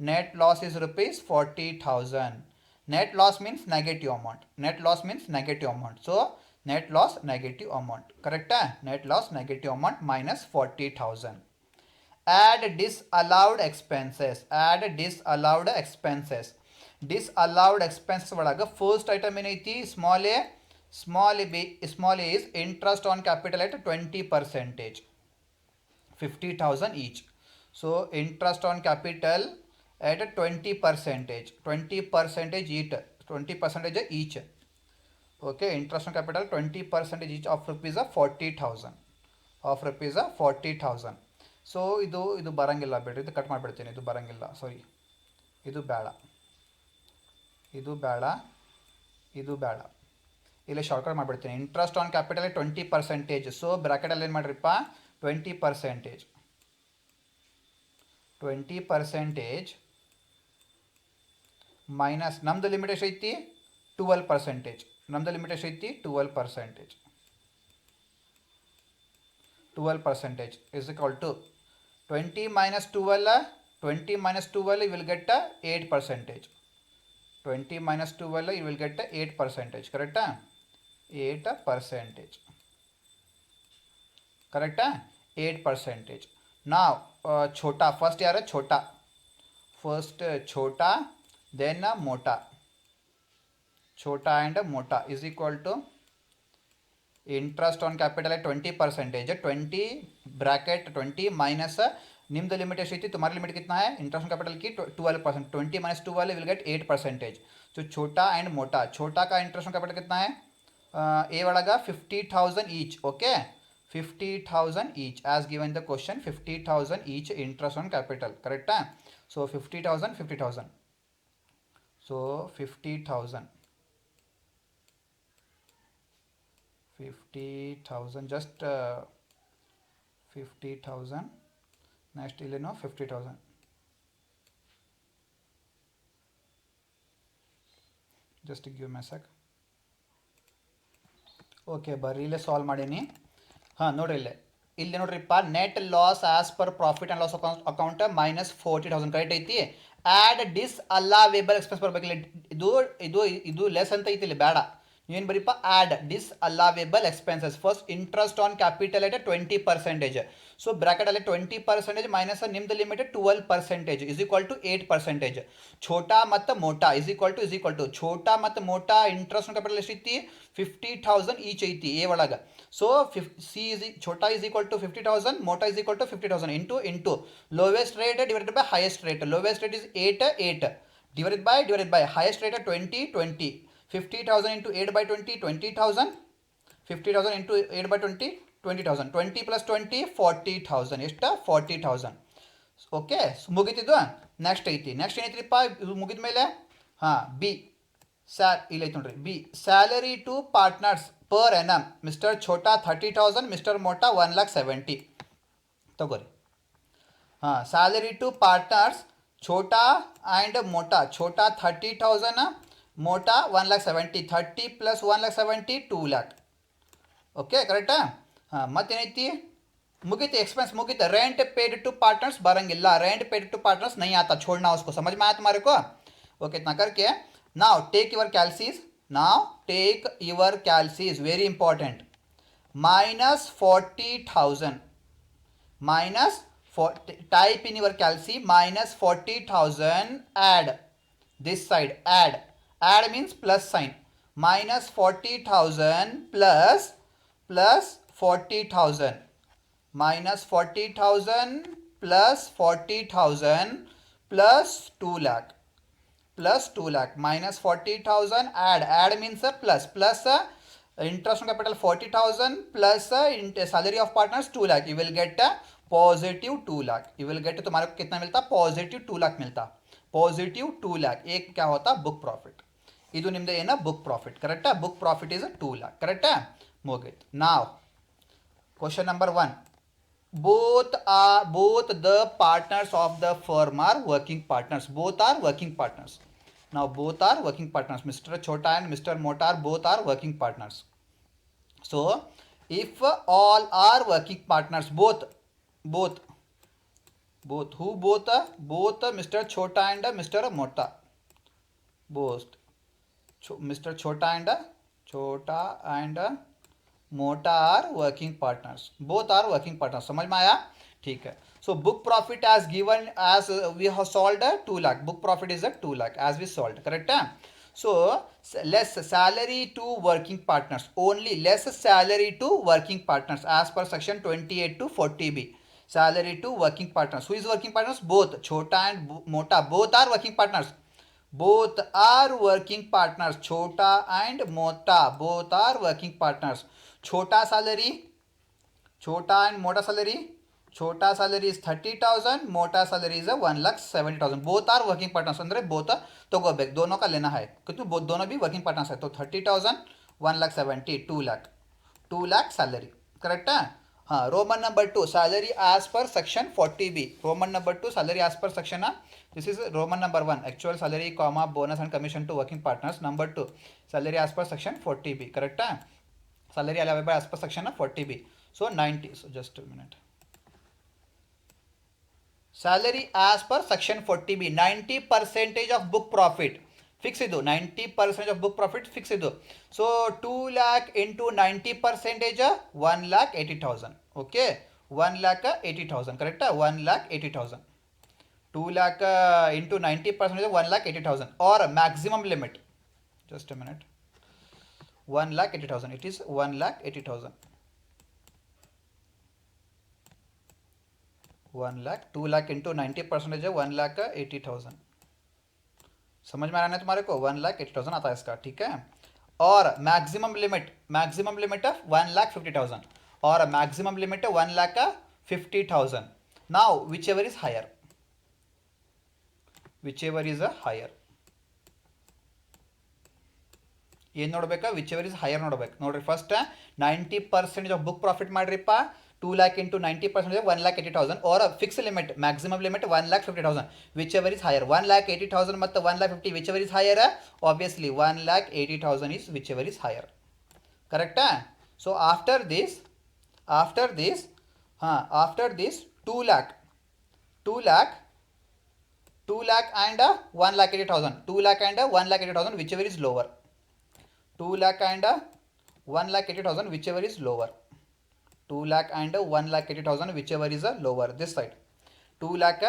net loss is rupees 40,000. net loss means negative amount. net loss means negative amount. So net loss negative amount. Correct? Net loss negative amount minus 40,000. Add disallowed expenses. Add disallowed expenses. Disallowed expenses ಒಳಗೆ first item ಏನೈತಿ? Small A. Small a is interest on capital at 20%, 50,000 each. So interest on capital at 20%, 20% each. Okay, interest on capital 20% each of rupees 40,000. Of rupees 40,000. So ಇದು ಬರಂಗಿಲ್ಲ ಬಿಡ್ರಿ, ಇದು cut ಮಾಡಿಬಿಡ್ತೀನಿ. ಇದು ಬರಂಗಿಲ್ಲ, ಸಾರಿ, ಇದು ಬೇಡ, ಇದು ಬೇಡ, ಇದು ಬೇಡ. ಇಲ್ಲಿ ಶಾರ್ಟ್ಕಟ್ ಮಾಡಿಬಿಡ್ತೀನಿ. Interest on capital 20%. ಸೊ ಬ್ರ್ಯಾಕೆಟಲ್ಲಿ ಏನು ಮಾಡಿರಿಪ್ಪ, 20%. 20% ಮೈನಸ್ ನಮ್ಮದು ಲಿಮಿಟ್ ಎಷ್ಟೈತಿ? 12%. ನಮ್ಮದು ಲಿಮಿಟ್ ಎಷ್ಟೈತಿ? 12%. 12% is equal to 20 minus 12. 20 minus 12 you will get 8%. 20 minus 12 you will get 8%. Correct? 8%. Correct? 8%. Now छोटा, first यार छोटा, first छोटा, then मोटा. छोटा and मोटा is equal to interest on capital है 20%. 20 ब्रैकेट 20 माइनस निम्न लिमिट एष्टैति, तुम्हारी लिमिट कितना है इंट्रेस्ट ऑन कैपिटल की? 12%. 20 माइनस 12 विल गेट 8%. सो छोटा एंड मोटा. छोटा का इंट्रेस्ट ऑन कैपिटल कितना है? ए वाला 50,000 each. Okay, 50,000 each as given the question. 50,000 each interest on capital. Correct है? सो 50,000 50,000. सो 50,000 50,000, just 50,000. next ಇಲ್ಲಿ 50,000. just give me a sec. Okay, ಬರ್ರಿ ಇಲ್ಲೇ ಸಾಲ್ವ್ ಮಾಡೀನಿ. ಹಾಂ, ನೋಡ್ರಿ ಇಲ್ಲಿ ನೋಡ್ರಿಪ್ಪ, net loss as per profit and loss account minus 40,000 correct ಐತಿ. ಆ್ಯಡ್ ಡಿಸ್ಅಲಾವೇಬಲ್ ಎಕ್ಸ್ಪೆನ್ಸ್ ಬರ್ಬೇಕಿಲ್ಲ. ಇದು ಇದು ಇದು ಲೆಸ್ ಅಂತ ಐತಿ, ಇಲ್ಲಿ ಬೇಡ. ಏನು ಬರೀಪ್ಪ, add disallowable expenses. First interest on capital at 20%. So ಬ್ರ್ಯಾಕೆಟಲ್ಲಿ 20% ಮೈನಸ್ ನಿಮ್ದು limit 12% is equal to 8%. Chhota ಮತ್ತು Mota is equal to Chhota ಮತ್ತು ಮೋಟಾ ಇಂಟ್ರೆಸ್ಟ್ ಆನ್ ಕ್ಯಾಪಿಟಲ್ ಎಷ್ಟೈತಿ? 50,000 ಈಚ್ ಐತಿ ಎ ಒಳಗೆ. So Chhota is equal to 50,000, Mota is equal to 50,000 into lowest rate divided by highest rate. Lowest rate is 8 divided by highest rate 20. 50,000 into 8 by 20, 20,000. 50,000 into 8 by 20, 20,000. 20 plus 20, 40,000. ಎಷ್ಟು? 40,000. Okay, ಮುಗಿತಿದ್ದು. Next ಐತಿ. Next ಏನೈತ್ರಿಪ್ಪ ಇದು ಮುಗಿದ ಮೇಲೆ? ಹಾಂ, ಬಿ ಇಲ್ಲ ಐತಿ ನೋಡ್ರಿ. B salary to partners per annum. Mister Chhota 30,000, mister Mota 1,70,000 ತಗೋರಿ. ಹಾಂ, salary to partners Chhota and Mota. Chhota 30,000, Mota 1,70,000. 30 plus 1,70,000 2,00,000. Okay, करेक्टा? हाँ, मತ್ತೇನೈತಿ? मुगित एक्सपेंस मुगित. रेंट पेड टू पार्टनर्स बरंगिಲ್ಲ. रेंट पेड टू पार्टनर्स नहीं आता, छोड़ना उसको. समझ में आया तुम्हारे को? ओके, इतना करके now take your calcs. Very important. Minus 40,000 minus type in your calc minus 40,000. Add this side. Add means plus sign. Minus 40,000 plus 40,000. Minus 40,000 plus 40,000 plus 2,00,000. Plus 2,00,000. Minus 40,000. Add means plus interest on capital 40,000 plus salary of partners 2,00,000. You will get positive 2,00,000. You will get तुम्हारे को कितना मिलता? Positive 2,00,000 मिलता. Positive 2,00,000. एक क्या होता? Book profit. ಇದು ನಿಮ್ಮದು ಏನು ಬುಕ್ ಪ್ರಾಫಿಟ್. ಕರೆಕ್ಟಾ? Book profit is 2 lakh. ಕರೆಕ್ಟಾ? ಮುಗೀತು. ನಾವ್ question number 1. both the partners of the firm are working partners. Both are working partners. Now both are working partners. Mr. Chota and Mr. Mota both are working partners. So if all are working partners, both who both Mr. Chota and Mr. Mota, both Mr. Chota and Mota are working partners. Both are working partners. समझ में आया? ठीक है. So book profit as given as we have solved 2 lakh. Book profit is 2 lakh as we solved. Correct? So less salary to working partners. Only less salary to working partners as per section 28 to 40B. Salary to working partners. Who is working partners? Both Chota and Mota. Both are working partners. Both are working partners. Chota and Mota both are working partners. Chota salary, Chota and Mota salary. Chota salary is 30,000. Mota salary is 1,70,000. Both are working partners. ಅಂದರೆ both तगोಬೇಕು, दोनों का लेना है क्योंकि दोनों भी working partners है. तो 30,000, 1,70,000, 2 lakh, 2 lakh सैलरी. करेक्ट है? हाँ. Roman number 2 salary as per section 40B. Roman number 2 salary as per section. This is Roman number 1 actual salary, comma bonus and commission to working partners. Number 2 salary as per section 40B. Correct है? Salary allowable as per section 40B. So 90. So just a minute. Salary as per section 40B 90% of book profit. Fix idu 90% of book profit fix idu. So 2 lakh into 90% 1,80,000. Okay, 1,80,000. Correct? 1,80,000. 2 lakh into 90% 1,80,000 or maximum limit. Just a minute. 1,80,000. It is 1,80,000. 1 lakh. 2 lakh into 90% 1,80,000. समझ में आ रहा है तुम्हारे को? 1,80,000 आता है इसका. ठीक है? और मैक्सिमम लिमिट ऑफ 1,50,000 और maximum limit 1,50,000. Now whichever is higher. whichever is a higher. ಏನು ನೋಡ್ಬೇಕಾ? ವಿಚ್ ಎವರ್ ಇಸ್ ಹೈಯರ್ ನೋಡ್ಬೇಕು. ನೋಡ್ರಿ ಫಸ್ಟ್ 90% ಆಫ್ ಬುಕ್ ಪ್ರಾಫಿಟ್ ಮಾಡ್ರಿಪ್ಪ. 2 lakh into 90% 1,80,000 or fix limit maximum limit 1,50,000. Whichever is higher 1,80,000 ಮತ್ತು 1,50,000 whichever is higher. Obviously 1,80,000 is whichever is higher. ಕರೆಕ್ಟಾ? So after this 2 lakh and 1,80,000. 2 lakh and 1,80,000 whichever is lower. 2 lakh and 1,80,000 whichever is lower. 2 lakh and 1,80,000 whichever is lower. This side 2 lakh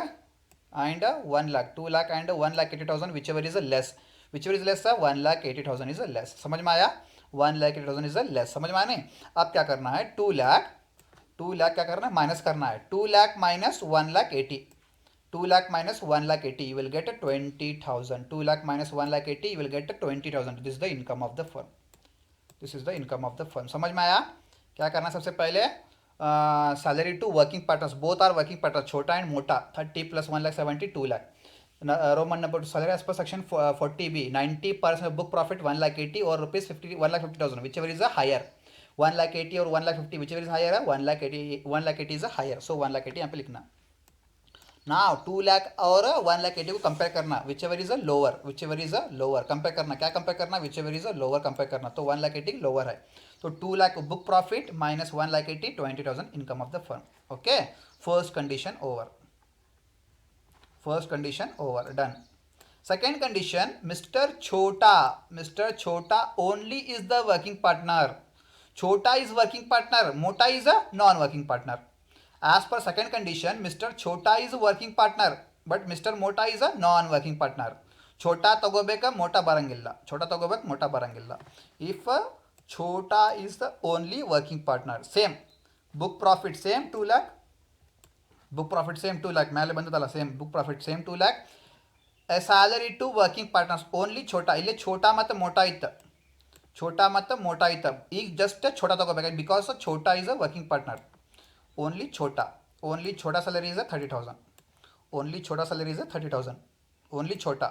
and 1 lakh. 2 lakh and 1,80,000 whichever is less. Whichever is less 1,80,000 is less. समझ में आया? 1,80,000 is less. समझ में आने? अब क्या करना है? 2 lakh क्या करना है? माइनस करना है. 2 lakh minus 1,80,000. 2 lakh minus 1,80,000 you will get 20,000. 2 lakh minus 1,80,000 you will get 20,000. This is the income of the firm. This is the income of the firm. समझ में आया? क्या करना है? सबसे पहले salary to working partners. Both are working partner. छोटा and मोटा. 30 plus 1,70,000 2 lakh. Roman number 2 salary as per section 40B 90% book profit 1,80,000 और ₹1,50,000 whichever is a higher. 1,80,000 और 1,50,000 whichever is higher. 1,80,000 is a higher. So 1,80,000 यहाँ पे लिखना. Now 2 lakh और 1,80,000 को compare करना. whichever is a lower compare करना. क्या कंपेयर करना? whichever is a lower compare करना. तो 1,80,000 लोअर है. तो 2 lakh book profit minus 1,80,000 20,000 income of the firm. Okay. First condition over. Done. Second condition mister Chhota only is the working partner. Chhota is working partner. Mota is a non working partner. As per second condition, Mr. Chota is a working partner, but Mr. Mota is a non-working partner. Chota tagobeka, Mota barangilla. If Chota is the only working partner, same book profit same 2 lakh. ಮೇಲೆ ಬಂದದಲ್ಲ same book profit same 2 lakh. A salary to working partners only Chota. ಇಲ್ಲಿ ಛೋಟಾ ಮತ್ತು ಮೋಟಾ ಇತ್ತು. ಈಗ just ಛೋಟಾ ತಗೋಬೇಕು because ಛೋಟಾ is a working partner. Only Chota salary is 30,000. Only Chota.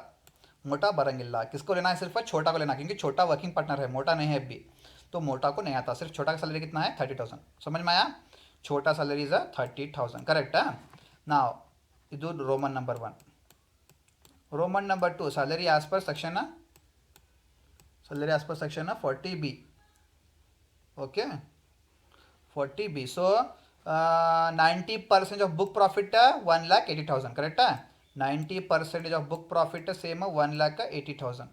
मोटा बरंगिल्ला किसको लेना है, सिर्फ छोटा को लेना, क्योंकि छोटा वर्किंग पार्टनर है, मोटा नहीं है अभी, तो मोटा को नहीं आता, सिर्फ छोटा का सैलरी कितना है 30,000। समझ में आया, छोटा सैलरी इज 30,000, करेक्ट है। नाउ ಇದು Roman number 1. Roman number 2 salary as per section 40B. Okay 40B. So 90% of book profit 1,80,000, ಕರೆಕ್ಟಾ. 90% of book profit same 1,80,000.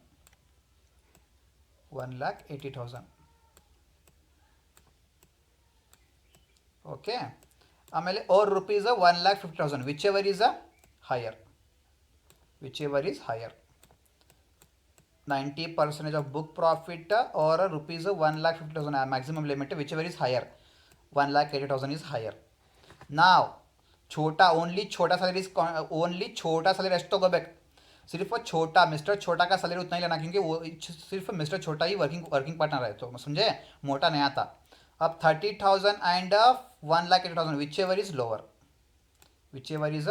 1,80,000. Okay, ಆಮೇಲೆ or rupees 1,50,000, whichever is higher, 90% of book profit or rupees 1,50,000 maximum limit, whichever is higher, 1,80,000 is higher. Now छोटा only छोटा salary ಎಷ್ಟು ತಗೋಬೇಕು, सिर्फ छोटा mister छोटा का सैलरी उतना ही लेना, क्योंकि वो सिर्फ मिस्टर छोटा ही वर्किंग पार्टनर है, तो समझे, मोटा नहीं आता. अब 30,000 and 1,80,000, which ever is lower, which ever is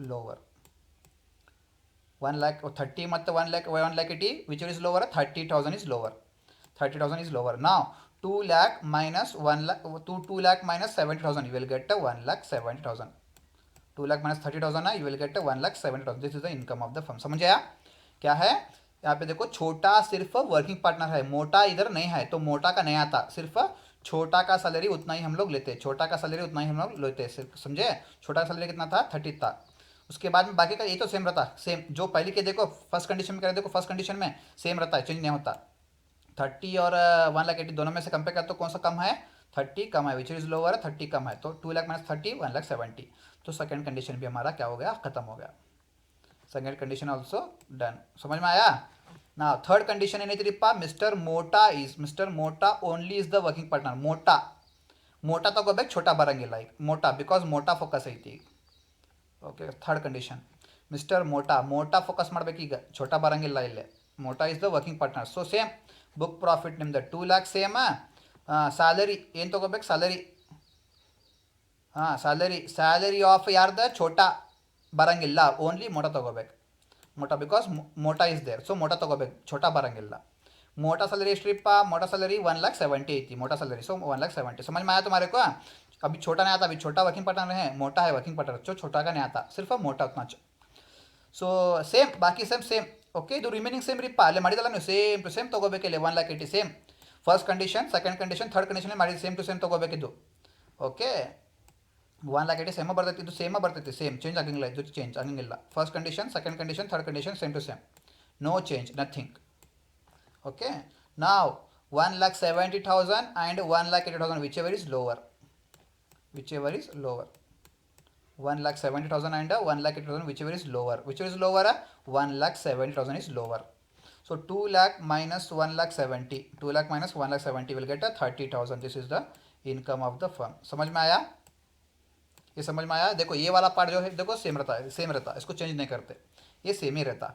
lower 1,30,000 ಮತ್ತು 1,80,000, which is lower, 30,000 is lower. 30,000 is lower. Now 2,00,000 minus 2,00,000 minus 70,000, you will get 1,70,000. 2,00,000 minus 30,000 you will get 1,70,000. This is the income of the firm. समझ आया क्या है, यहाँ पे देखो छोटा सिर्फ वर्किंग पार्टनर है, मोटा इधर नहीं है, तो मोटा का नहीं आता, सिर्फ छोटा का सैलरी उतना ही हम लोग लेते, छोटा का सैलरी उतना ही हम लोग लेते, समझे. छोटा का सैलरी कितना था, 30 था. उसके बाद में बाकी का ये तो सेम रहता, सेम जो पहले के देखो फर्स्ट कंडीशन में करें, देखो फर्स्ट कंडीशन में सेम रहता है, चेंज नहीं होता. 30 और 1,80,000 दोनों में से कंपेयर करते तो कौन सा कम है, 30 कम है, विच इज लोअर, 30 कम है, तो 2,00,000 माइनस 30 1,70,000. तो सेकंड कंडीशन भी हमारा क्या हो गया, खत्म हो गया. Second condition also done. समझ में आया ना. थर्ड कंडीशन ಏನಿದ್ರಿಪ್ಪ, mister Mota only is the working partner. Mota ತಗೋಬೇಕು, छोटा ಬರಂಗಿಲ್ಲ ಈಗ, ಮೋಟಾ ಬಿಕಾಸ್ ಮೋಟಾ ಫೋಕಸ್ ಐತಿ. Okay, third condition mister Mota focus ಮಾಡಬೇಕೀಗ, छोटा ಬರಂಗಿಲ್ಲ ಇಲ್ಲೇ, Mota is the working partner. So same book profit ನಿಮ್ದು 2,00,000 ಸೇಮ್. ಸ್ಯಾಲರಿ ಏನು ತೊಗೋಬೇಕು, ಸ್ಯಾಲರಿ ಆಫ್ ಯಾರ್ದು, छोटा ಬರಂಗಿಲ್ಲ, ಓನ್ಲಿ ಮೋಟಾ ತೊಗೋಬೇಕು. मोटा बिकॉज मोटा इज देर, सो मोटा तಗೋಬೇಕು, छोटा ಬರಂಗಿಲ್ಲ. मोटा सैलरी एष्टिप्ಪ, मोटा सैलरी 1,70,000 ಐತಿ, मोटा सैलरी, सो 1,70,000. समझ में आया तुम्हारे को. अभी छोटा नहीं आता, अभी छोटा वर्किंग पार्टनर है, मोटा है वर्किंग पार्टनर, जो छोटा का नहीं आता, सिर्फ मोटा उतना. सो ಸೇಮ್, ಬಾಕಿ ಸೇಮ್. ಓಕೆ, ಇದು ರಿಮೈನಿಂಗ್ ಸೇಮ್ ರೀಪ್ಪ, ಅಲ್ಲೇ ಮಾಡಿದಲ್ಲ ನೀವು, ಸೇಮ್ ಟು ಸೇಮ್ ತೊಗೋಬೇಕಿಲ್ಲ, 1,80,000 same. First condition, second condition, third condition ಮಾಡಿದ ಸೇಮ್ ಟು ಸೇಮ್ ತೊಗೋಬೇಕಿದ್ದು. ಓಕೆ, 1,80,000 ಸೇಮ ಬರ್ತೈತಿ, ಇದು ಸೇಮ ಬರ್ತೈತಿ, ಸೇಮ್, ಚೇಂಜ್ ಆಗಂಗಿಲ್ಲ, ಇದು ಚೇಂಜ್ ಆಗಂಗಿಲ್ಲ. First condition, second condition, third condition same to same, no change, nothing. Okay, ನಾವ್ 1,70,000 and 1,80,000, whichever is lower, 1,70,000 and 1,80,000, whichever is lower, 1,70,000 is lower. So 2,00,000 minus 1,70,000, 2,00,000 minus 1,70,000 will get 30,000. This is the income of the firm. समझ में आया, ये समझ में आया. देखो ये वाला पार्ट जो है, देखो सेम रहता है, इसको चेंज नहीं करते, ये सेम ही रहता.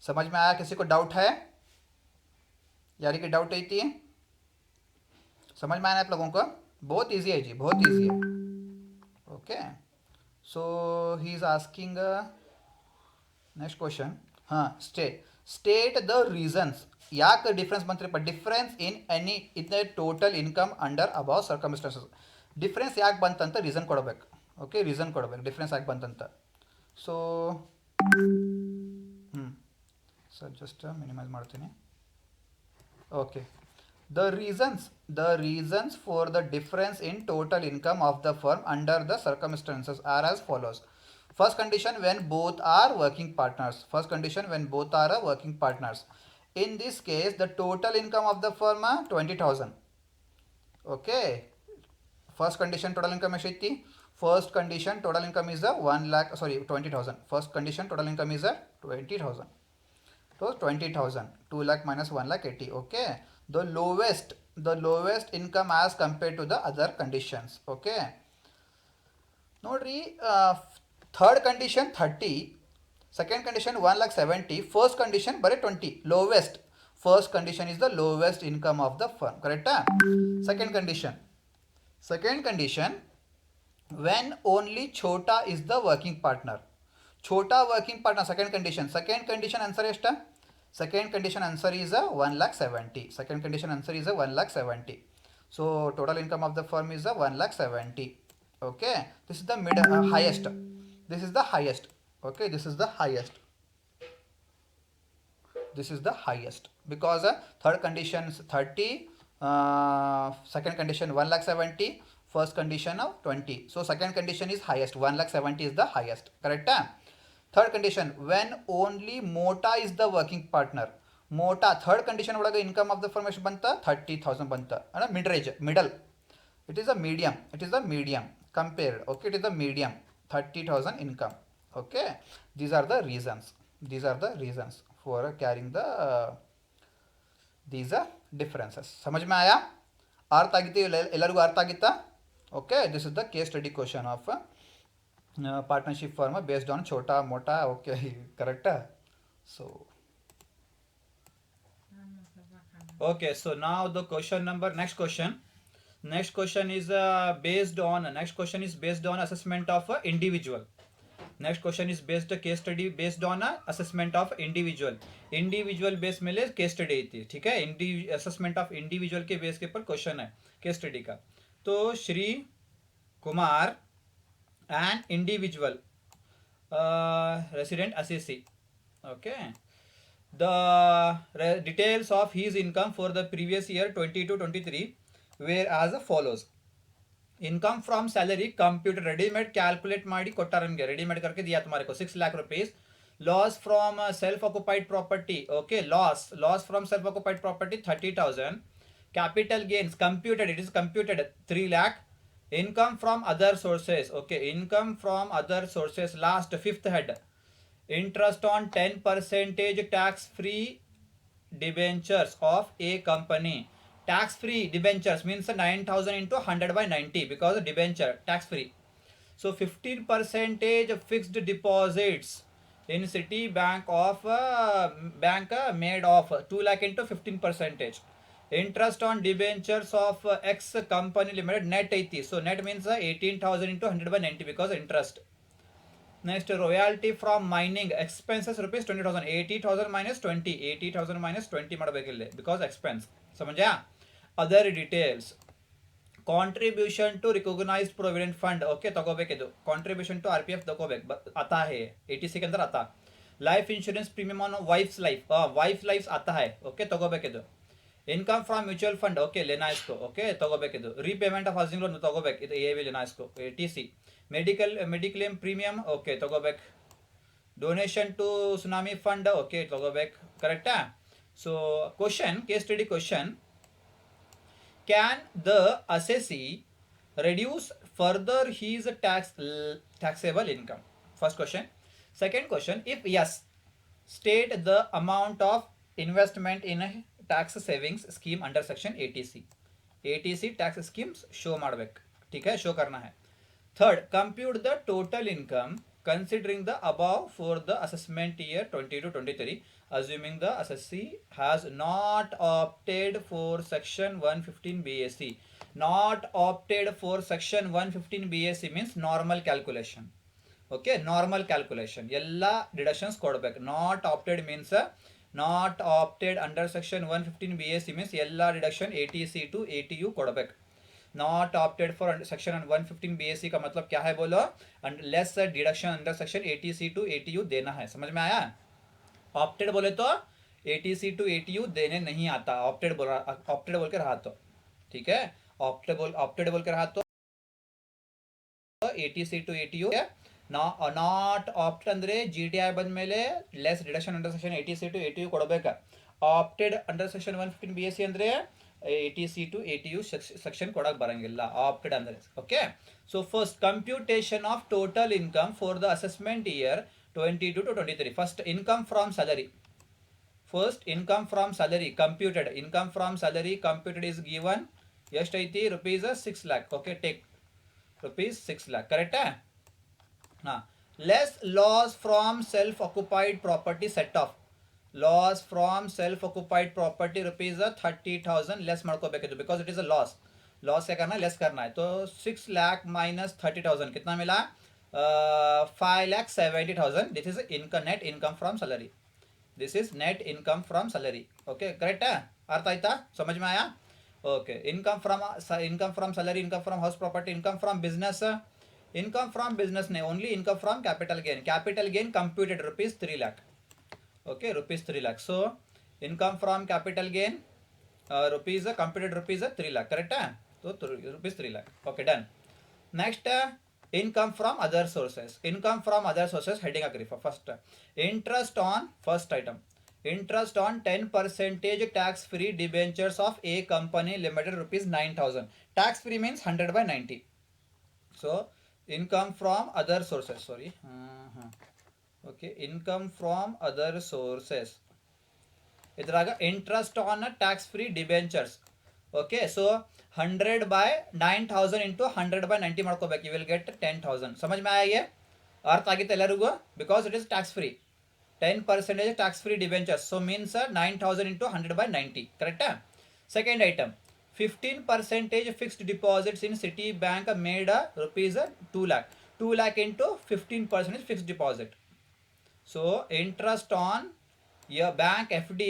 समझ में आया. किसी को डाउट है, यानी कि डाउट रहती है, समझ में आया आप लोगों को. बहुत ईजी है जी, बहुत ईजी है. Okay, so he is asking next question. हाँ, state the reasons. ಯಾಕೆ ಡಿಫ್ರೆನ್ಸ್ ಬಂತ್ರಿಪ್ಪ, difference in the total income under above circumstances. Difference ಯಾಕೆ ಬಂತಂತ ರೀಸನ್ ಕೊಡಬೇಕು. ಓಕೆ, ರೀಸನ್ ಕೊಡಬೇಕು, ಡಿಫ್ರೆನ್ಸ್ ಯಾಕೆ ಬಂತಂತ. ಸೊ ಸರ್ ಜಸ್ಟ್ ಮಿನಿಮೈಸ್ ಮಾಡ್ತೀನಿ. Okay, the reasons for the difference in total income of the firm under the circumstances are as follows. First condition, when both are working partners. In this case, the total income of the firm 20,000. Okay, first condition total income ಎಷ್ಟೈತಿ, first condition total income is 20,000. first condition total income is 20,000. So 20,000, 2,00,000 minus 1,80,000. Okay, the lowest income as compared to the other conditions. Okay, ನೋಡ್ರಿ, third condition 30, second condition 1,70,000, first condition ಬರೀ 20, lowest. First condition is the lowest income of the firm, ಕರೆಕ್ಟಾ. Second condition when only Chhota is the working partner. Chhota working partner second condition answer ಎಷ್ಟು? Second condition answer is 1,70,000. Second condition answer is 1,70,000. So total income of the firm is 1,70,000. Okay, this is the highest. This is the highest. Okay, this is the highest. This is the highest because third condition 30, second condition 1,70,000, first condition of 20. So second condition is highest. 1,70,000 is the highest. Correct? Third condition, when only Mota is the working partner. Mota third condition ಒಳಗೆ income of the firm ಎಷ್ಟು ಬಂತ? 30,000 ಬಂತ. ಅಂದ್ರೆ mid range, middle. It is a medium. It is the medium compared. Okay, it is the medium. 30,000 income. Okay, these are the reasons. These are the reasons for carrying the these differences. समझ में आया? अर्थ ಆಗಿತ್ತು ಎಲ್ಲರಿಗೂ ಅರ್ಥ ಆಗಿತ್ತಾ? Okay, this is the case study question of partnership firm based on chota mota. Okay, correct? So okay, so now the question number, next question is based on assessment of individual. Next question is based case study based on assessment of individual base ಮೇಲೆ case study ಐತಿ. ठीक है, assessment of individual के base के ऊपर question है case study का. तो Shri Kumar an individual resident assessee. Okay, the details of his income for the previous year 22-23 were as follows. Income from salary computer readymade calculate ಮಾಡಿ ಕೊಟ್ಟಾರ ನಿಮಗೆ रेडीमेड करके दिया तुम्हारे को 6 lakh rupees. Loss from self occupied property. Okay, loss from self occupied property 30,000. Capital gains computed, it is computed 3 lakh. Income from other sources. Okay, income from other sources. Last fifth head, interest on 10% tax free debentures of A company. Tax free debentures means 9,000 into 100 by 90 because debenture tax free. So 15% fixed deposits in City Bank of bank made of 2 lakh into 15%. Interest on debentures of X company limited net 80. So net means 18,000 into 100 by 90 because interest. Next, royalty from mining expenses rupees 20,000. 80,000 minus 20. 80,000 minus 20 ಮಾಡಬೇಕಿಲ್ಲ because expense. समझा? Other details, contribution to recognized provident fund. Okay, ತಗೋಬೇಕಿದು contribution to RPF ತಗೋಬೇಕು, आता है 80 के अंदर आता. Life insurance premium on wife's life आता है. Okay, ತಗೋಬೇಕಿದು. Income from mutual fund. Okay, लेना इसको. Okay, ತಗೋಬೇಕಿದು. Repayment of housing loan ತಗೋಬೇಕು, ಇದು ये भी लेना इसको. TC. Mediclaim premium. Okay, ತಗೋಬೇಕು. Donation to tsunami fund. Okay, ತಗೋಬೇಕು. Correct? So question, case study question. Can the assessee reduce further his taxable income? First question. Second question, if yes, state the amount of investment in a tax savings scheme under section 80C. 80C tax schemes show ಮಾಡಬೇಕು. ठीक है, show करना है. Third, compute the total income considering the above for the assessment year 22-23, assuming the assessee has not opted for section 115 BSc. Not opted for section 115 BSc means normal calculation. Okay, normal calculation. ಎಲ್ಲ deductions ಕೊಡಬೇಕು. Not opted means not opted under section 115 BSc means ಎಲ್ಲ deduction ATC to ATU ಕೊಡಬೇಕು. Not opted for section 115 BSc का मतलब क्या है बोलो? Less deduction under section 80C to ATU देना है. समझ में आया? ऑप्टेड बोले तो 80C to ATU देने नहीं आता. ऑप्टेड बोल के रहा तो ठीक है. ऑप्टेड बोल के रहा तो 80C to ATU. Not opted ಅಂದರೆ GTI ಬಂದ ಮೇಲೆ less deduction under section 80C to ATU ಕೊಡಬೇಕು. ಆಪ್ಟೆಡ್ ಅಂಡರ್ ಸೆಕ್ಷನ್ 115 BSc ಅಂದರೆ 80C to ATU section ಕೊಡಕ್ಕೆ ಬರಂಗಿಲ್ಲ ಆಪ್ಟೆಡ್ ಅಂದರೆ. Okay, so first computation of total income for the assessment year 22-23. First income from salary. First income from salary computed. Income from salary computed is given ಎಷ್ಟೈತಿ? rupees 6 lakh. Okay, take rupees 6 lakh. ಕರೆಕ್ಟಾ? ಹಾಂ. Less loss from self occupied property set off. Loss from self occupied property rupees 30,000 less ಮಾಡ್ಕೋಬೇಕಿತ್ತು because it is a loss. क्या करना है? Less करना है. तो 6 लाख माइनस 30,000 कितना मिला? 5,70,000. This is income, net income from salary. This is net income from salary. Okay, correct है? अर्थ आयता? समझ में आया? Okay, income from salary, income from house property, income from business. Income from business ने only income from capital gain. Capital gain computed rupees 3 lakh. Okay, rupees 3 lakh. So income from capital gain rupees computed rupees 3 lakh. Correct है? तो rupees 3 lakh. Okay, done. Next, income from other sources. Income from other sources, heading agree for first. Interest on, first item, interest on 10% tax free debentures of a company limited rupees 9,000. Tax free means 100 by 90. So income from other sources, sorry. Okay, income from other sources, idraga interest on tax free debentures. Okay, so 100 by 9,000 into 100 by 90 ಮಾಡ್ಕೋಬೇಕು. You will get 10,000. ಸಮझ में आया? ये अर्थ ಆಗಿತ್ತು ಎಲ್ಲರಿಗೂ? Because it is tax free. 10% tax free debentures. So means 9,000 into 100 by 90. ಕರೆಕ್ಟಾ? Second item, 15% fixed deposits in city bank made rupees 2 lakh. 2 lakh into 15% fixed deposit. So interest on your bank FD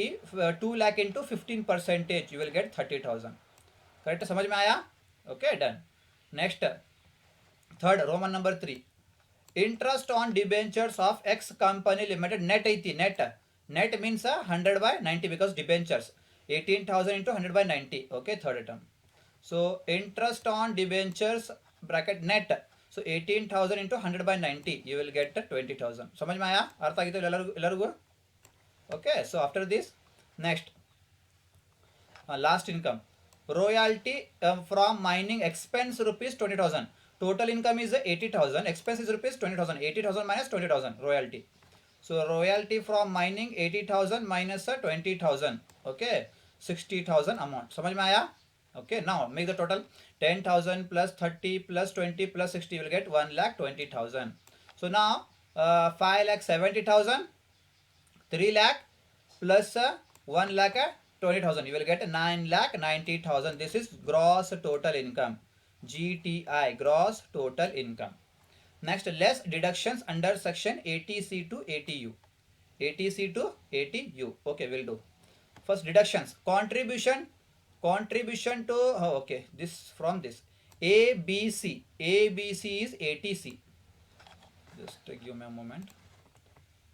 2 lakh into 15%, you will get 30,000. Correct? समझ में आया? Okay, done. Next, third, Roman number 3, interest on debentures of X company limited. Net ऐति, net means 100 by 90 because debentures 18,000 into 100 by 90. Okay, third term. So interest on debentures bracket net. So 18,000 into 100 by 90, you will get 20,000. समझ में आया? अर्थ ಆಗಿತ್ತು ಎಲ್ಲರಿಗೂ? Okay, so after this, next, last income, royalty from mining expense rupees 20,000. Total income is 80,000, expense is rupees 20,000. 80,000 minus 20,000 royalty. So royalty from mining 80,000 minus 20,000. Okay, 60,000 amount. समझ में आया? Okay, now make the total. 10,000 plus 30 plus 20 plus 60, you will get 1,20,000. So now 5,70,000, 3 lakh plus 1,20,000, you will get 9,90,000. This is gross total income, GTI, gross total income. Next, less deductions under section 80C to 80U. 80C to 80U. Okay, we'll do. First, deductions. Contribution to, okay, this from this. ABC is 80C. Just give me a moment.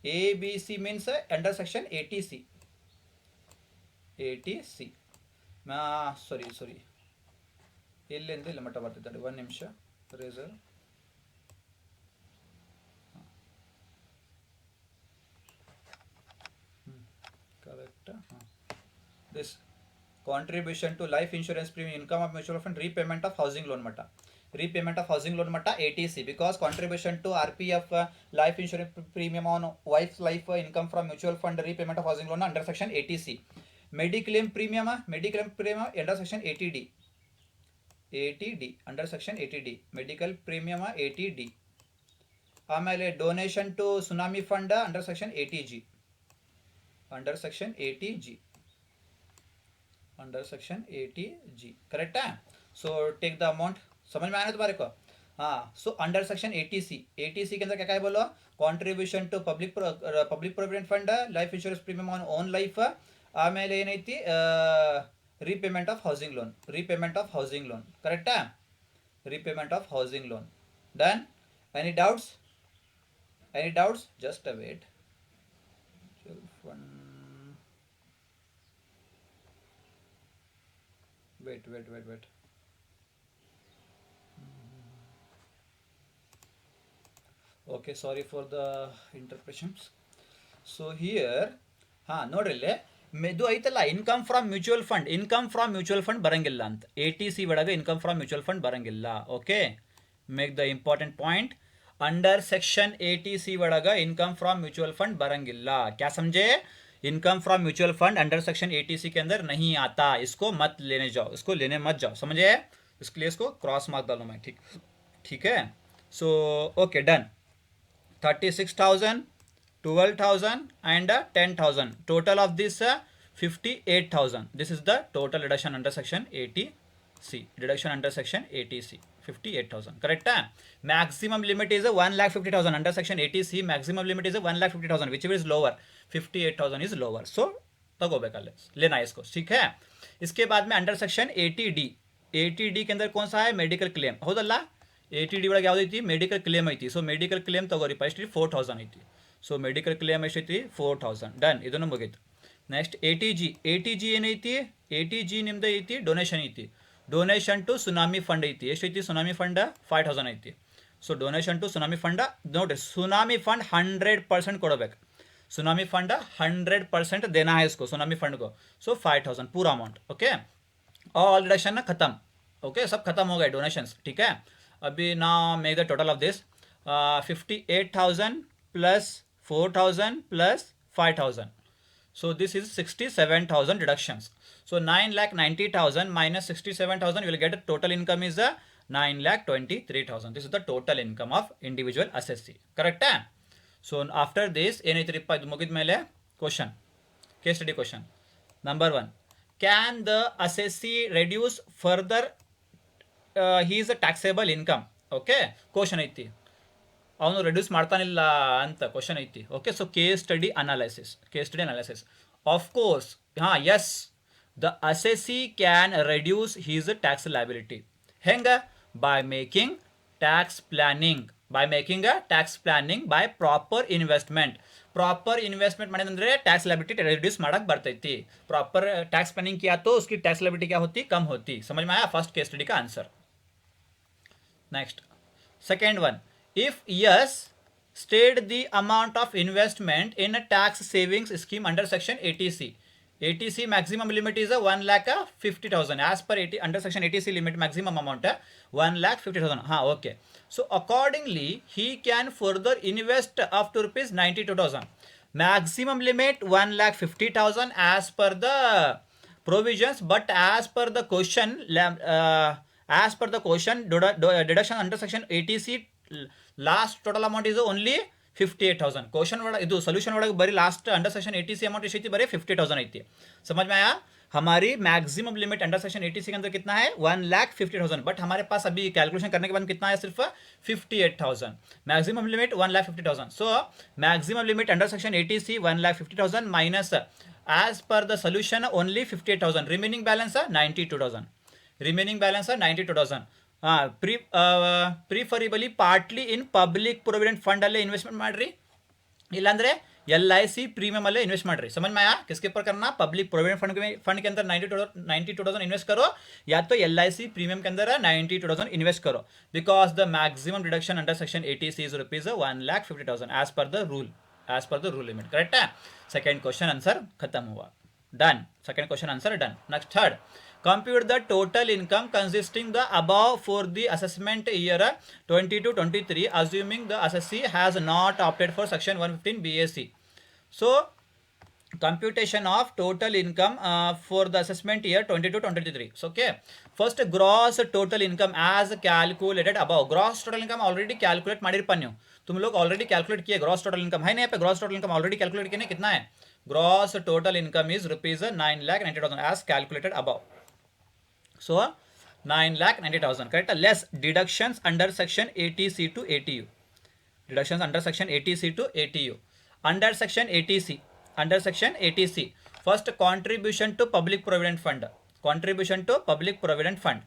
ABC means under section 80C. 80C. Sorry. ಇಲ್ಲಿಂದ ಇಲ್ಲಿ ಮಟ್ಟ ಬರ್ತಿದ್ದಾರೆ. 1 ನಿಮಿಷ. Racer. Correct. This contribution to life insurance premium, income of mutual fund, repayment of housing loan ಮಟ್ಟ. Repayment of housing loan matter 80C, because contribution to RPF life insurance premium on wife's life income from mutual fund, repayment of housing loan under section 80C. Mediclaim premium under section 80D. 80D under section 80D. Medical premium 80D. ಆಮೇಲೆ donation to tsunami fund under section 80G. Under section 80G. Under section 80G. Correct? So take the amount. समझ में आया ना तुम्हारे को? हाँ. So under section 80C के अंदर क्या क्या है बोलो? Contribution to public provident fund, life insurance premium on own life, ಆಮೇಲೆ ಏನೈತಿ ರೀಪೇಮೆಂಟ್ ಆಫ್ ಹೌಸಿಂಗ್ ಲೋನ್. ಕರೆಕ್ಟಾ? Repayment of housing loan. Done. Any doubts? Just wait. Wait. Okay, sorry for the interpretations. So here ನೋಡ್ರಿ ಇಲ್ಲಿ ಇದು ಐತಲ್ಲ, income from mutual fund ಬರಂಗಿಲ್ಲ ಅಂತ. 80C ಒಳಗೆ ಇನ್ಕಮ್ ಫ್ರಮ್ ಮ್ಯೂಚುವಲ್ ಫಂಡ್ ಬರಂಗಿಲ್ಲ. Okay, make the important point. Under section 80C ಒಳಗೆ income from mutual fund बरंगिಲ್ಲ. क्या समझे? Income from mutual fund under section 80C के अंदर नहीं आता. इसको मत लेने जाओ, समझे? इसके लिए इसको क्रॉस मार्क डालूं मैं. ठीक है. So okay, done. 36,000, 12,000 and 10,000. Total of this 58,000. This is the total deduction under section 80C. 58,000 ಕರೆಕ್ಟಾ. Maximum limit is 1,50,000 under section 80C. Maximum limit is 1,50,000 which is lower. 58,000 is lower. So तगोबेकल्ले लेना है इसको, ठीक है. इसके बाद में अंडर सेक्शन 80D. 80D के अंदर कौन सा है, मेडिकल क्लेम ಹೌದಲ್ಲ. 80D ಒಳಗೆ ಯಾವ್ದೈತಿ, ಮೆಡಿಕಲ್ ಕ್ಲೇಮ್ ಐತಿ. ಸೊ ಮೆಡಿಕಲ್ ಕ್ಲೇಮ್ ತಗೋರಿಪ್ಪ, ಎಷ್ಟು 4,000 ಐತಿ. ಸೊ ಮೆಡಿಕಲ್ ಕ್ಲೇಮ್ ಎಷ್ಟೈತಿ 4,000. ಡನ್, ಇದನ್ನು ಮುಗೀತು. Next ATG. ATG ಏನೈತಿ, ATG ನಿಮ್ದು ಐತಿ ಡೊನೇಷನ್ ಐತಿ. ಡೊನೇಷನ್ ಟು ಸುನಾಮಿ ಫಂಡ್ ಐತಿ. ಎಷ್ಟೈತಿ ಸುನಾಮಿ ಫಂಡ್ 5,000 ಐತಿ. So donation to tsunami fund ನೋಡ್ರಿ, ಸುನಾಮಿ ಫಂಡ್ 100% ಕೊಡಬೇಕು. सुनामी फंड 100% देना है इसको, सुनामी फंड को. सो 5,000 पूरा अमाउंट. ओके, ऑल डिडक्शन ना खत्म. ओके, सब खत्म हो गए डोनेशंस, ठीक है. अभी ना make the total of this 58,000 plus 4,000 plus 5,000. So this is 67,000 deductions. So 9,90,000 minus 67,000, you will get a total income is 9,23,000. This is the total income of individual assessee. Correct? So after this ಏನೈತ್ರಿಪ್ಪ, ಇದು ಮುಗಿದ ಮೇಲೆ question, case study question number 1. Can the assessee reduce further his taxable income. Okay, question ಐತಿ, ಅವನು reduce ಮಾಡ್ತಾನಿಲ್ಲ ಅಂತ question ಐತಿ. Okay, so case study analysis. Of course, ಹಾಂ, yes, the assessee can reduce his tax liability. ಹೆಂಗೆ? By making tax planning. by making a tax planning by proper investment. Proper investment ಮಾಡಿದ್ರೆ tax liability reduce ಮಾಡಕ್ಕೆ ಬರ್ತೈತಿ. Proper tax planning किया तो उसकी tax liability क्या होती, कम होती. समझ में आया फर्स्ट केस स्टडी का answer. Next, second one. If yes, state the amount of investment in a tax savings scheme under section 80C. 80C maximum limit is 1,50,000 as per 80 under section 80C limit maximum amount 1,50,000. हाँ, okay. So accordingly he can further invest up to rupees 92,000. Maximum limit 1,50,000 as per the provisions, but as per the question deduction under section 80C last total amount is only 58,000. Question वाला ಇದು solution ಒಳಗೆ ಬರೀ last under section 80C amount ST बरे 50,000 ಐತಿ. समझ में आया? हमारी maximum limit under section 80C के अंदर कितना है, 1,50,000. बट हमारे पास अभी कैलकुलेशन करने के बाद कितना है, सिर्फ 58,000. Maximum limit 1,50,000. So maximum limit under section 80C 1,50,000 minus as per the solution only 58,000. Remaining balance 92,000. Remaining balance 92,000. Preferably partly in public provident fund ಅಲ್ಲೇ ಇನ್ವೆಸ್ಟ್ಮೆಂಟ್ ಮಾಡ್ರಿ, ಇಲ್ಲಾಂದ್ರೆ LIC प्रीमियम अल्ले इन्वेस्ट मार रही. समझ में आया? किसके ऊपर करना, पब्लिक प्रोविडेंट फंड के अंदर 92,000 इन्वेस्ट करो, या तो LIC प्रीमियम के अंदर 92,000 इन्वेस्ट करो. Because the maximum deduction under section 80C is rupees 1,50,000 as per the rule limit. Correct है? सेकेंड क्वेश्चन आंसर खत्म हुआ. Done. Second question answer done. Next third. Compute the total income consisting the above for the assessment year 22-23, assuming the assessee has not opted for section 115 BAC. So computation of total income for the assessment year 22-23. So okay, first gross total income as calculated above. Gross total income already calculate ಮಾಡಿರಪ್ಪ ನೀವು, तुम लोग already calculate किए. Gross total income है नहीं पे, gross total income already calculate किए. कितना है? Gross total income is rupees 9,90,000 as calculated above. So 9,90,000. Correct? Less deductions under section 80C to 80U. Deductions under section 80C to 80U. Under section 80C. First, contribution to public provident fund. Contribution to public provident fund.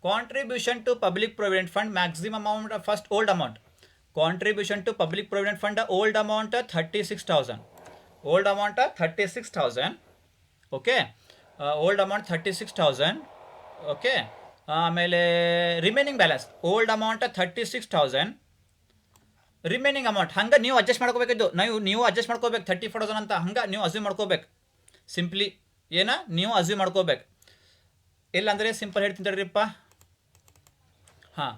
Contribution to public provident fund maximum amount of first old amount. Contribution to public provident fund old amount 36,000. Old amount 36,000. Okay. Old amount 36,000. Okay, ಆಮೇಲೆ remaining balance old amount 36,000. Remaining amount ಹಂಗೆ ನೀವು adjust ಮಾಡ್ಕೋಬೇಕಿದ್ದು, ನೀವು adjust ಮಾಡ್ಕೋಬೇಕು 34,000 ಅಂತ. ಹಂಗೆ ನೀವು assume ಮಾಡ್ಕೋಬೇಕು, simply ನೀವು ಅಸ್ಯೂಮ್ ಮಾಡ್ಕೋಬೇಕು. ಇಲ್ಲಾಂದರೆ ಸಿಂಪಲ್ ಹೇಳ್ತೀನಿ ತಡ್ರಿಪ್ಪ. ಹಾಂ,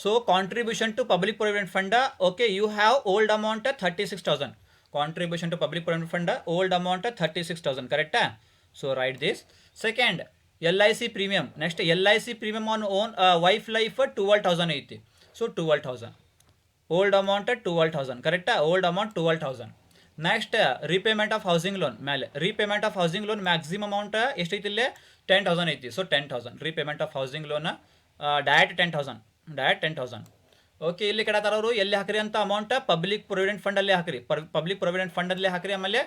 so contribution to public provident fund. Okay, you have old amount 36,000. Contribution to public provident fund old amount 36,000. ಕರೆಕ್ಟಾ? So write this. Second, LIC premium. Next LIC premium on own wife life 12,000 ಐತಿ. So 12,000 old amount 12,000. ಕರೆಕ್ಟಾ? Old amount 12,000. Next repayment of housing loan. ಮೇಲೆ repayment of housing loan maximum amount ಎಷ್ಟೈತಿ ಇಲ್ಲೇ 10,000 ಐತಿ. So 10,000 repayment of housing loan direct 10,000 okay. ಇಲ್ಲಿ ಕೇಳತ್ತಾರ ಅವರು ಎಲ್ಲಿ ಹಾಕ್ರಿ ಅಂತ ಅಮೌಂಟ್ ಪಬ್ಲಿಕ್ ಪ್ರೊವಿಡೆಂಟ್ ಫಂಡಲ್ಲೇ ಹಾಕ್ರಿ, ಪಬ್ಲಿಕ್ ಪ್ರೊವಿಡೆಂಟ್ ಫಂಡಲ್ಲೇ ಹಾಕ್ರಿ. ಆಮೇಲೆ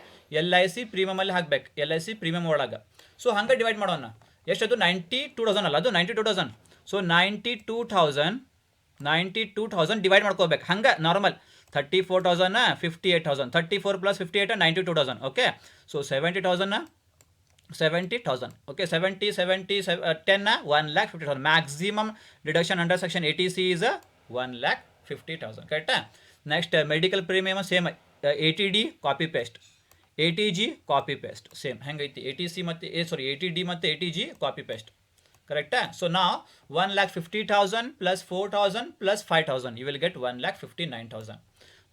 LIC ಪ್ರೀಮಿಯಮಲ್ಲಿ ಹಾಕ್ಬೇಕು, LIC ಪ್ರೀಮಿಯಮ್ ಒಳಗೆ. ಸೊ ಹಂಗೆ ಡಿವೈಡ್ ಮಾಡೋಣ. ಎಷ್ಟದು 92,000 ಅಲ್ಲ, ಅದು 92,000. ಸೊ 92,000 ಡಿವೈಡ್ ಮಾಡ್ಕೋಬೇಕು ಹಂಗೆ normal. 34,000 58,000, 34 + 58 92,000. Okay. So 70,000 okay. 70 10 1,50,000. Maximum deduction under section 80C is 1,50,000. ಕರೆಕ್ಟಾ? Next medical premium same 80D copy paste, 80G copy paste same ಹೆಂಗೈತಿ. 80C ಮತ್ತು 80D ಮತ್ತು 80G ಕಾಪಿ ಪೇಸ್ಟ್. ಕರೆಕ್ಟಾ? ಸೊ ನಾವು 1,50,000 + 4,000 + 5,000 you will get 1,59,000.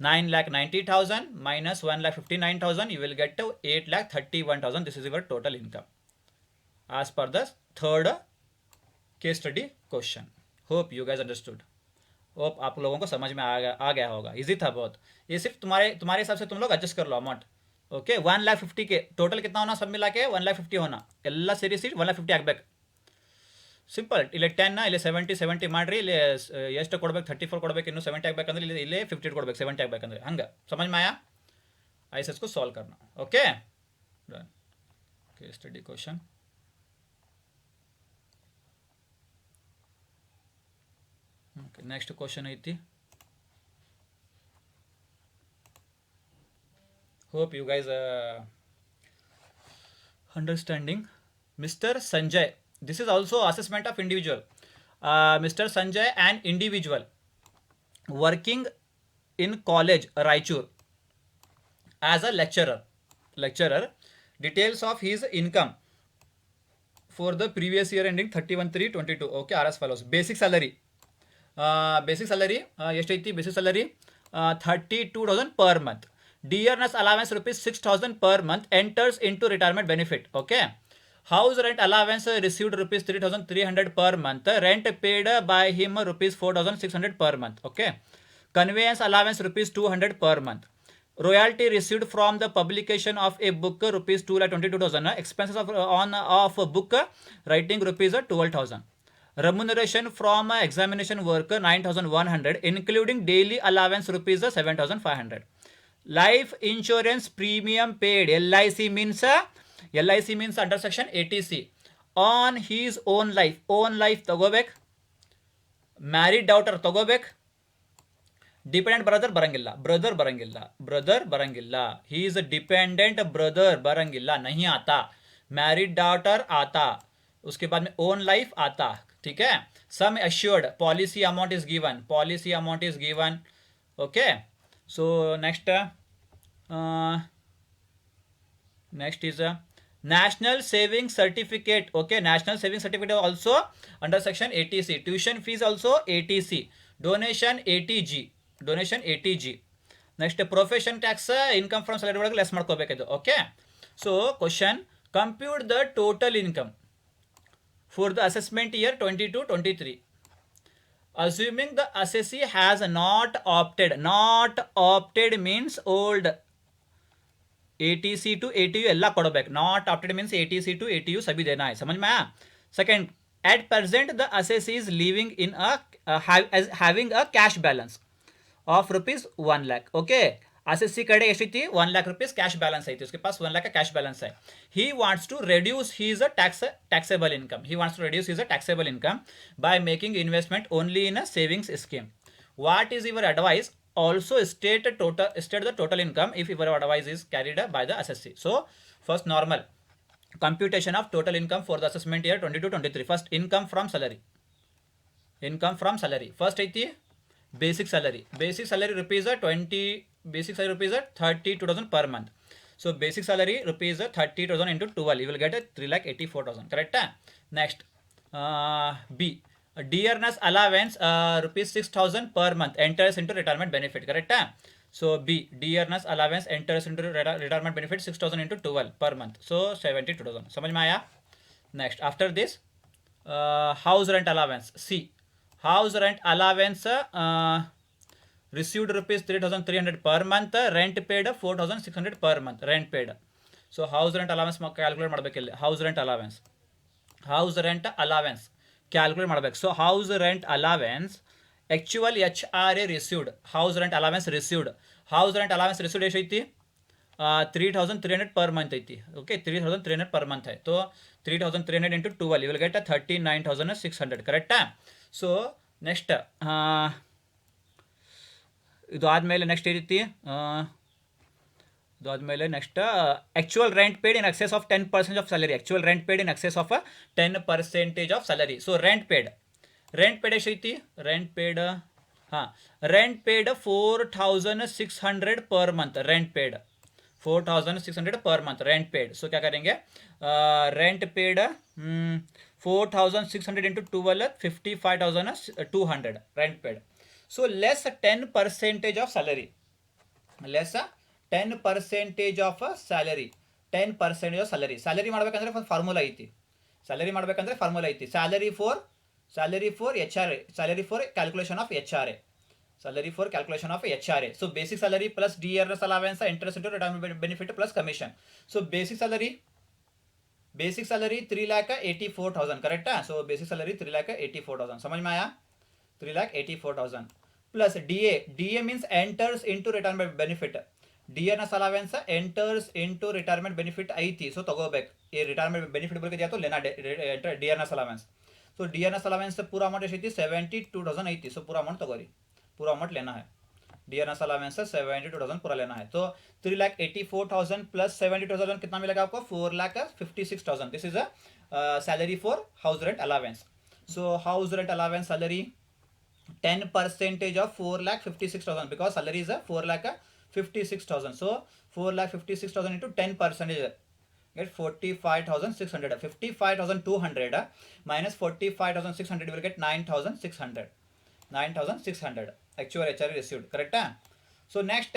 9,90,000 minus 1,59,000 you will get 8,31,000. This is your total income as per the third case study question. Hope you guys understood. Hope आप लोगों को समझ में आ गया होगा. इजी था बहुत. ये सिर्फ तुम्हारे हिसाब से तुम लोग एडजस्ट कर लो अमाउंट. ओके. 1,50,000 के टोटल कितना होना, सब मिला के 1,50,000 होना. ಎಲ್ಲ ಸೇರಿಸಿ 1,50,000 ಆಗಬೇಕು. ಸಿಂಪಲ್. ಇಲ್ಲಿ 10 ಇಲ್ಲಿ 70 ಮಾಡ್ರಿ. ಇಲ್ಲಿ ಎಷ್ಟು ಕೊಡ್ಬೇಕು, 34 ಕೊಡ್ಬೇಕು. ಇನ್ನು 70 ಆಗಬೇಕಂದ್ರೆ ಇಲ್ಲಿ 50 ಕೊಡ್ಬೇಕು, 70 ಆಗಬೇಕಂದ್ರೆ. ಹಂಗೆ समझ में आया? ऐसे इसको सॉल्व करना. Okay done. Case study question. Okay. Next question ಐತಿ. Hope you guys understanding. Mr. Sanjay, this is also assessment of individual. Mr. Sanjay, an individual working in college Raichur as a lecturer. Details of his income for the previous year ending 31/3/22. Okay, are as follows. Basic salary ಎಷ್ಟೈತಿ? Basic salary 32,000 per month. Dearness allowance rupees 6,000 per month enters into retirement benefit. Okay. House rent allowance received rupees 3,300 per month. Rent paid by him rupees 4,600 per month. Okay. Conveyance allowance rupees 200 per month. Royalty received from the publication of a book rupees 2,22,000. Expenses of book writing rupees 12,000. Remuneration from examination work 9,100 including daily allowance rupees 7,500. Life insurance premium paid, LIC means under section 80C on his own life ತಗೋಬೇಕು. Married daughter ತಗೋಬೇಕು. Dependent brother ಬರಂಗಿಲ್ಲ. He is dependent brother बरंगिल्ला नहीं आता. Married daughter आता. उसके बाद में own life आता. ठीक है. Sum assured policy amount is given. Okay. So next is national saving certificate. Okay, national saving certificate also under section 80C. Tuition fees also 80C. donation 80G. Next profession tax income from salary ಒಳಗೆ less ಮಾಡ್ಕೋಬೇಕಿದು. Okay. So question, compute the total income for the assessment year 22-23. Assuming the assessee has not opted means old ATC to ATU ಎಲ್ಲ ಕೊಡಬೇಕು. not opted means ATC to ATU सभी देना है. समझ में आया? Second, at present the assessee is living in having a cash balance of rupees 1 lakh. Okay. assessee ಕಡೆ ಎಷ್ಟೈತಿ? 1 lakh rupees cash balance ಐತಿ. उसके पास 1 lakh का cash balance है. He wants to reduce his taxable income by making investment only in a savings scheme. What is your advice? Also state the total income if your advice is carried by the assessee. So first, normal computation of total income for the assessment year 22-23. First, income from salary. First ಐತಿ basic salary rupees 32,000 per month. So basic salary rupees 30,000 into 12, you will get 3,84,000. correct? Next, B, dearness allowance rupees 6,000 per month enters into retirement benefit. correct? So B, dearness allowance enters into retirement benefit 6,000 into 12 per month, so 72,000. समझ में आया? Next, after this, house rent allowance. C, house rent allowance received rupees 3,300 per month. Rent paid 4,600 per month. Rent paid. So house rent allowance calculate ಮಾಡಬೇಕಿಲ್ಲ. house rent allowance calculate ಮಾಡ್ಬೇಕು. So house rent allowance actual HRA received, house rent allowance received, house rent allowance received ಎಷ್ಟೈತಿ? 3,300 per month ಐತಿ. Okay, 3,300 per month है. तो 3,300 into 12 you will get a 39,600. ಕರೆಕ್ಟಾ? So next ಇದು ಆದಮೇಲೆ next ಏನೈತಿ? ಇದಾದ್ಮೇಲೆ next actual rent paid in excess of 10% of salary. Actual rent paid in excess of 10% of salary. So rent paid ಎಷ್ಟೈತಿ? Rent paid rent paid 4,600 per month. Rent paid 4,600 per month rent paid. सो क्या करेंगे? Rent paid 4,600 into 12 55,200 rent paid. So less 10% of salary, less 10% of salary, 10% of salary. Salary ಮಾಡಬೇಕಂದ್ರೆ formula ಐತಿ. Salary ಮಾಡಬೇಕಂದ್ರೆ formula ಐತಿ. Salary for HRA, salary for calculation of HRA, salary for calculation of HRA. So basic salary plus DRS allowance, interest into retirement benefit plus commission. So basic salary 3,84,000. correct है? So basic salary 3,84,000. समझ में आया? 3,84,000 plus DA means enters into retirement benefit. DRS allowance enters into retirement benefit ಐತಿ. So ತಗೋಬೇಕು. ಈ retirement benefit ಬಗ್ಗೆ ಜಾತು ಲೇನಾ DRS allowance. So DRS allowance पूरा amount ಎಷ್ಟೈತಿ? 72,000 ಐತಿ. ಸೊ पूरा अमाउंट तगोरी, पूरा अमाउंट लेना है. DRS allowance 72,000 पूरा लेना है. तो 3,84,000 प्लस 72,000 कितना मिलेगा आपको? 4,56,000. This is a salary for house rent allowance. So house rent allowance salary 10% of 4,56,000 because salary is a 4,56,000. So 4,56,000 into 10% get 45,600. 55,200 minus 45,600 you will get 9,600. 9,600 actual HRA received. correct? So next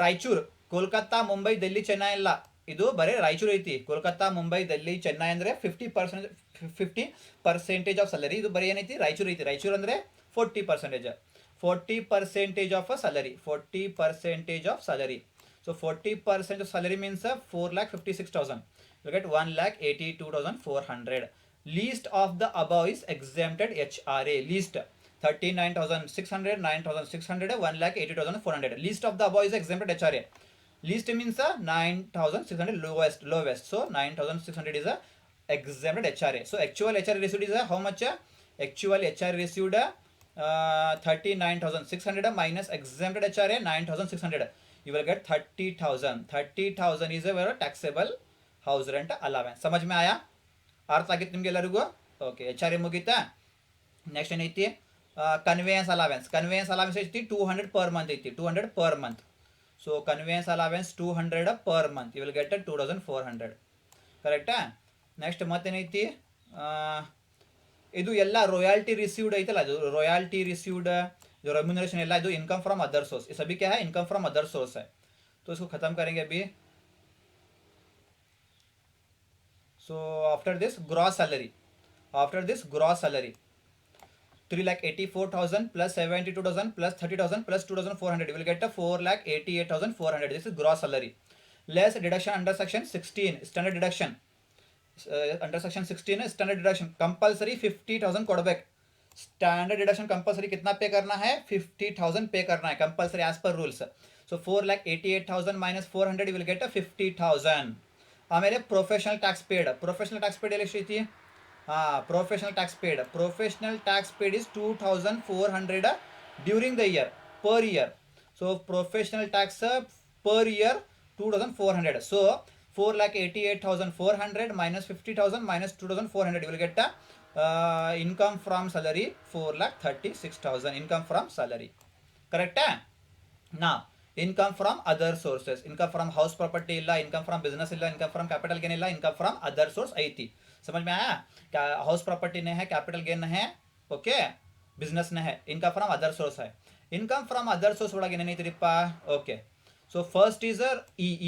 Raichur, Kolkata, Mumbai, Delhi, Chennai ಇಲ್ಲ. ಇದು ಬರೀ ರಾಯಚೂರು ಐತಿ. ಕೋಲ್ಕತ್ತಾ, ಮುಂಬೈ, ದಿಲ್ಲಿ, ಚೆನ್ನೈ ಅಂದರೆ 50% of salary. ಇದು ಬರೀ ಏನೈತಿ? ರಾಯಚೂರು ಐತಿ. ರಾಯಚೂರು ಅಂದರೆ 40%. 40% of salary, 40% of salary. So 40% of salary means 4,56,000. you get 1,82,400. least of the above is exempted HRA. least 39,600, 9,600, 1,82,400. least of the above is exempted HRA. least means 9,600 lowest. So 9,600 is a exempted HRA. So actual HRA received is how much? Actual HRA received 39,600 minus exempted HRA 9,600. You will get 30,000. 30,000 is a very taxable house rent allowance. समझ में आया? अर्थ ಆಗಿತ್ತು ನಿಮಗೆ ಎಲ್ಲರಿಗೂ? Okay, HRA ಮುಗೀತಾ? Next ಏನೈತಿ? Conveyance allowance. Conveyance allowance ಐತಿ 200 per month ಐತಿ. 200 per month. So conveyance allowance 200 per month. You will get 2,400. ಕರೆಕ್ಟಾ? ನೆಕ್ಸ್ಟ್ ಮತ್ತೇನೈತಿ? ಇದು ಎಲ್ಲ ರಾಯಲ್ಟಿ ರಿಸೀವ್ಡ್ ಐತಲ್ಲ, ಅದು ರಾಯಲ್ಟಿ ರಿಸೀವ್ಡ್, जो रेम्यूनरेशन है जो इनकम फ्रॉम अदर सोर्स. ये सभी क्या है? इनकम फ्रॉम अदर सोर्स है. तो इसको खत्म करेंगे अभी. So after this gross salary, after this gross salary 3,84,000 plus 72,000 plus 30,000 plus 2,400 you will get a 4,88,400. this is gross salary. less deduction under section 16 standard deduction. under section 16 standard deduction compulsory 50,000 ಕೊಡಬೇಕು. Standard deduction compulsory कितना पे करना है? 50,000 pay करना है compulsory as per rules. So 4,88,000 minus 400 you will get a 50,000. ಆಮೇಲೆ professional tax paid. Professional tax paid ಎಷ್ಟೈತಿ? Professional tax paid. Professional tax paid is 2,400 during the year, per year. So professional tax per year 2,400. So 4,88,400 minus 50,000 minus 2,400 you will get a income from salary 4,36,000. income from salary. correct? now income from other sources. income from house property ಇಲ್ಲ, income from business ಇಲ್ಲ, income from capital gain ಇಲ್ಲ, income from other source ಐತಿ. समझ में आया? क्या house property ने है, कैपिटल गेन है, ओके, बिजनेस ने है, इनकम फ्रॉम अदर सोर्स है. इनकम फ्रॉम अदर सोर्स ಒಳಗೆ ಏನೈತಿರಿಪ್ಪ? ಓಕೆ, ಸೊ ಫಸ್ಟ್ ಈಸ್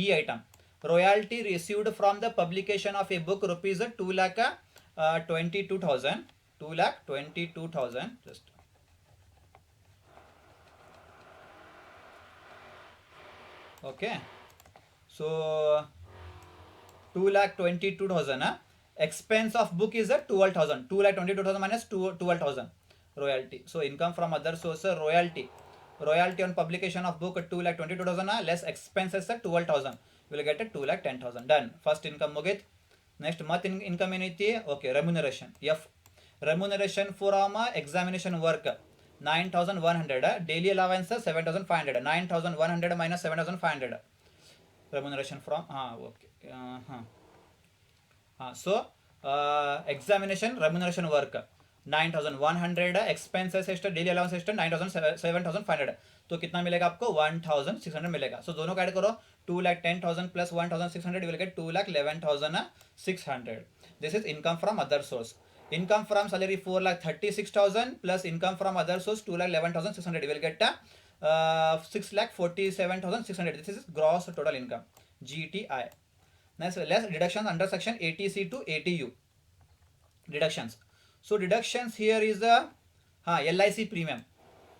ಈ item royalty received from the publication of A book rupees 2,22,000. 2,22,000 just okay. So 2,22,000 expense of book is a 12,000, 2,22,000 minus 12,000 royalty. So income from other source royalty on publication of book 2,22,000 less expenses 12,000, you will get a 2,10,000. Done. First income mugit. Next month income ಏನೈತಿ? Okay, remuneration. F remuneration from examination work 9,100, daily allowance 7,500, 9,100 minus 7,500 remuneration from okay so examination remuneration work 9,100, expenses ಎಷ್ಟು, daily allowance ಎಷ್ಟು, 7,500, तो कितना मिलेगा आपको 1,600 मिलेगा. सो दोनों का ऐड करो, 2,10,000 plus 1,600 will get 2,11,600. This is income from other source. Income from salary 4,36,000 plus income from other source 2,11,600, you will get 6,47,600. This is gross total income, GTI. Next, less deductions under section 80C to 80U. Deductions. So deductions here is LIC premium.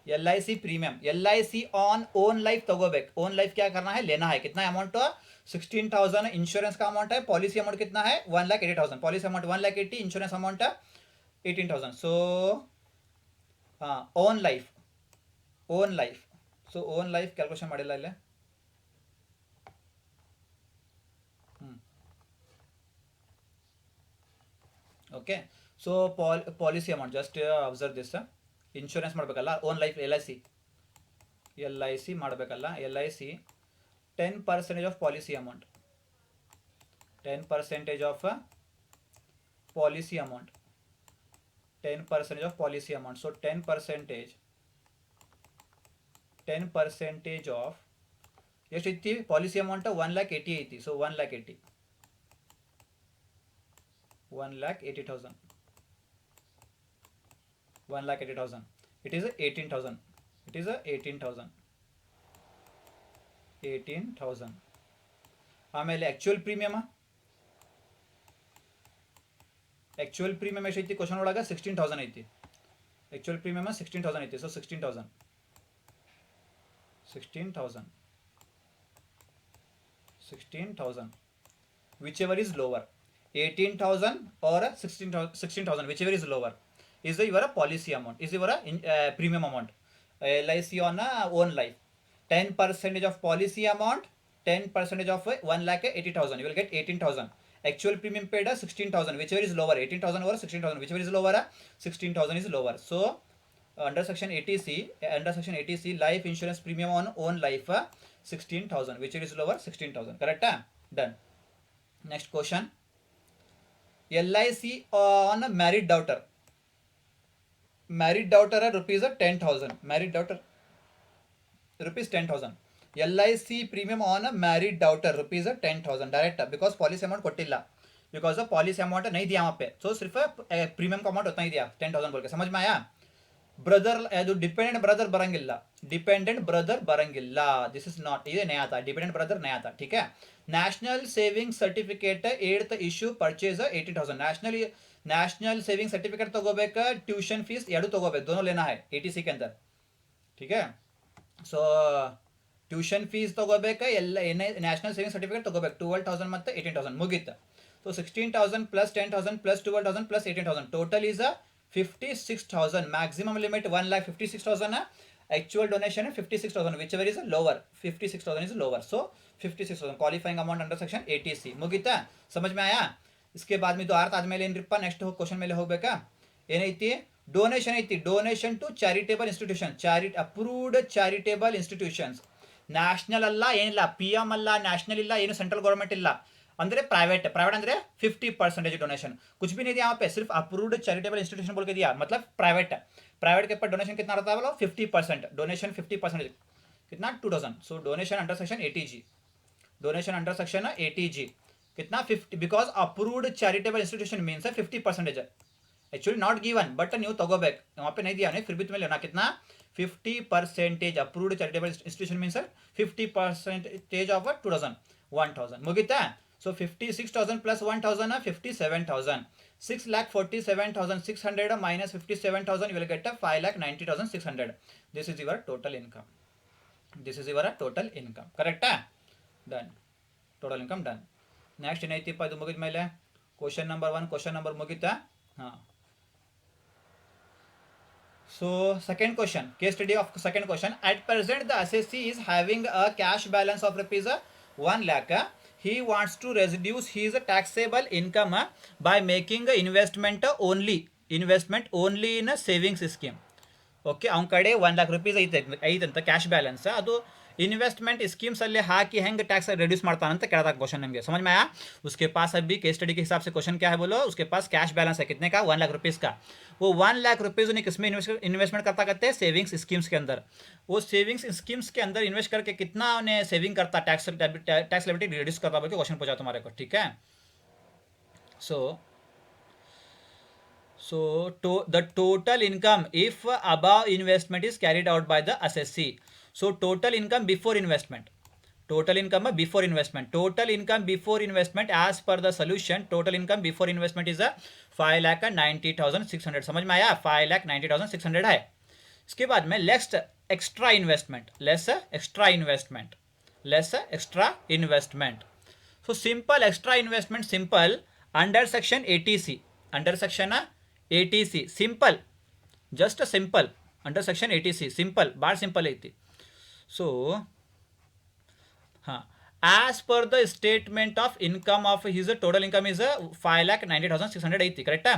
LIC premium. LIC on own life तगोबेक. own life क्या करना है? लेना है. कितना amount? 16,000 insurance का amount है. Policy amount कितना है? 1,80,000. Policy amount 1,80,000, insurance amount 18,000. So own life so own life calculation ಮಾಡಿಲ್ಲ ಇಲ್ಲೇ. Okay, so policy amount just observe this. Insurance ಮಾಡಬೇಕಲ್ಲ, own life L I C ಮಾಡಬೇಕಲ್ಲ. LIC 10% of policy amount, 10% of policy amount, 10% of policy amount. So 10% of ಎಷ್ಟು ಐತಿ policy amount? 1,80,000 ಐತಿ. So 1,80,000, 1,80,000, 1,80,000. It is 18,000. It is 18,000. 18,000. ಆಮೇಲೆ actual premium ಎಷ್ಟು ಐತಿ question ಒಳಗೆ? 16,000 ಐತಿ. ಆಕ್ಚುಯಲ್ ಪ್ರೀಮಿಯಮ್ 16,000 ಐತಿ. So 16,000, 16,000, whichever is lower, 18,000 or 16,000, whichever is lower is your policy amount, is your premium amount. LIC on own life, 10% of policy amount, 10% of 1,80,000, you will get 18,000. Actual premium paid 16,000, whichever is lower, 18,000 or 16,000, whichever is lower, 16,000 is lower. So under section 80C, life insurance premium on own life 16,000, whichever is lower, 16,000. Correct? Done. Next question. LIC on married daughter rupees 10,000. Married daughter rupees 10,000. LIC premium on married daughter rupees 10,000 direct, because policy amount ಕೊಟ್ಟಿಲ್ಲ, because policy amount नहीं दिया वहाँ पे. सो सिर्फ premium का amount उतना ही दिया, 10,000 बोल के. समझ में आया? ब्रदर ಅದು ಡಿಪೆಂಡೆಂಟ್ ಬ್ರದರ್ ಬರಂಗಿಲ್ಲ. दिस इज नॉट, ये नहीं आता. डिपेंडेंट ब्रदर नहीं आता. ठीक है. National saving certificate 8th issue purchase 18,000. National saving certificate तಗೋಬೇಕು, ट्यूशन फीस ಎರಡು तಗೋಬೇಕು, दोनों लेना है 80C के अंदर. ठीक है. सो ಟ್ಯೂಷನ್ ಫೀಸ್ ತಗೋಬೇಕು, ಎಲ್ಲ ನ್ಯಾಷನಲ್ ಸೇವಿಂಗ್ ಸರ್ಟಿಫಿಕೇಟ್ ತಗೋಬೇಕು. 12,000 ಮತ್ತು 18,000 ಮುಗೀತು. So 16,000 plus 10,000 plus 12,000 plus 18,000, total is 56,000. Maximum limit 1,56,000. actual donation है 56,000, whichever is lower, 56,000 is lower. So 56,000 qualifying amount under section 80C. ಮುಗೀತಾ? समझ में आया? इसके बाद में ಅರ್ಥ ಆದ್ಮೇಲೆ ಏನ್ರಿಪ್ಪ ನೆಕ್ಸ್ಟ್ ಕ್ವಶನ್ ಮೇಲೆ ಹೋಗ್ಬೇಕಾ? ಏನೈತಿ? ಡೊನೇಷನ್ ಐತಿ. Donation to charitable institution, approved charitable institutions. National ಅಲ್ಲ, ಏನಿಲ್ಲ, PM ಅಲ್ಲ, ನ್ಯಾಷನಲ್ ಇಲ್ಲ, ಏನು ಸೆಂಟ್ರಲ್ ಗೌರ್ಮೆಂಟ್ ಇಲ್ಲ, ಅಂದ್ರೆ प्राइवेट ಅಂದ್ರೆ 50% डोनेशन. कुछ भी नहीं दिया यहाँ पे, सिर्फ अप्रूव्ड चैरिटेबल इंस्टीट्यूशन बोल के दिया, मतलब प्राइवेट के ऊपर डोनेशन कितना रहता है बोलो? 50%. डोनेशन 50% कितना? 2,000. So donation under section 80G, donation under section 80G कितना? 50, because approved charitable institution means 50%. Actually not given, but new तगोबेक, वहाँ पे नहीं दिया, नहीं, फिर भी तुम्हें लेना कितना? 50%. Approved charitable institution means 50% of 2,000, 1,000. मुगीता? So 56,000 plus 1,000 57,000. 6,47,600 minus 57,000, you will get 5,90,600. This is your total income. This is your total income. Correct? Done. Total income done. Next ಏನಾಯ್ತಿಪ್ಪ ಇದು ಮುಗಿದ ಮೇಲೆ ಕ್ವಶನ್ ನಂಬರ್ 1 ಕ್ವಶನ್ ನಂಬರ್ ಮುಗಿತಾ. ಹಾಂ, so second question, case study of second question. At present the assessee is having a cash balance of rupees 1 lakh. He wants to reduce his taxable income by making investment only in a savings scheme. Okay, ಅವ್ನ ಕಡೆ 1 lakh रुपीಸ್ ಐತಂತ cash balance, ಅದು investment schemes ಅಲ್ಲಿ ಹಾಕಿ ಹೆಂಗೆ tax reduce ಮಾಡ್ತಾನಂತ ಕೇಳ್ತಾ question नಮಗೆ समझ में आया. उसके पास अभी केस स्टडी के हिसाब से क्वेश्चन क्या है बोलो. उसके पास कैश बैलेंस है कितने का, 1 लाख रुपीज़ का. वो 1 लाख रुपीज़ उन्हें किसमें इन्वेस्टमेंट करता करते हैं, सेविंग्स स्कीम्स के अंदर. वो सेविंग्स स्कीम्स के अंदर इन्वेस्ट करके कितना उन्हें सेविंग करता, टैक्स लायबिलिटी रिड्यूस करता बोल के क्वेश्चन पूछा तुम्हारे को. ठीक है. So the total income if above investment is carried out by the assessee. So total income before investment. Total income before investment. Total income before investment as per the solution. Total income before investment is 5,90,600. समझ में आया. 5,90,600 है. इसके बाद में less extra investment. So simple extra investment, simple under section ATC. Under section ATC simple, just a simple under section ATC simple, bar simple ಐತಿ. So हाँ, as per the statement of income of his total income is 5,90,600 ಐತಿ, ಕರೆಕ್ಟಾ.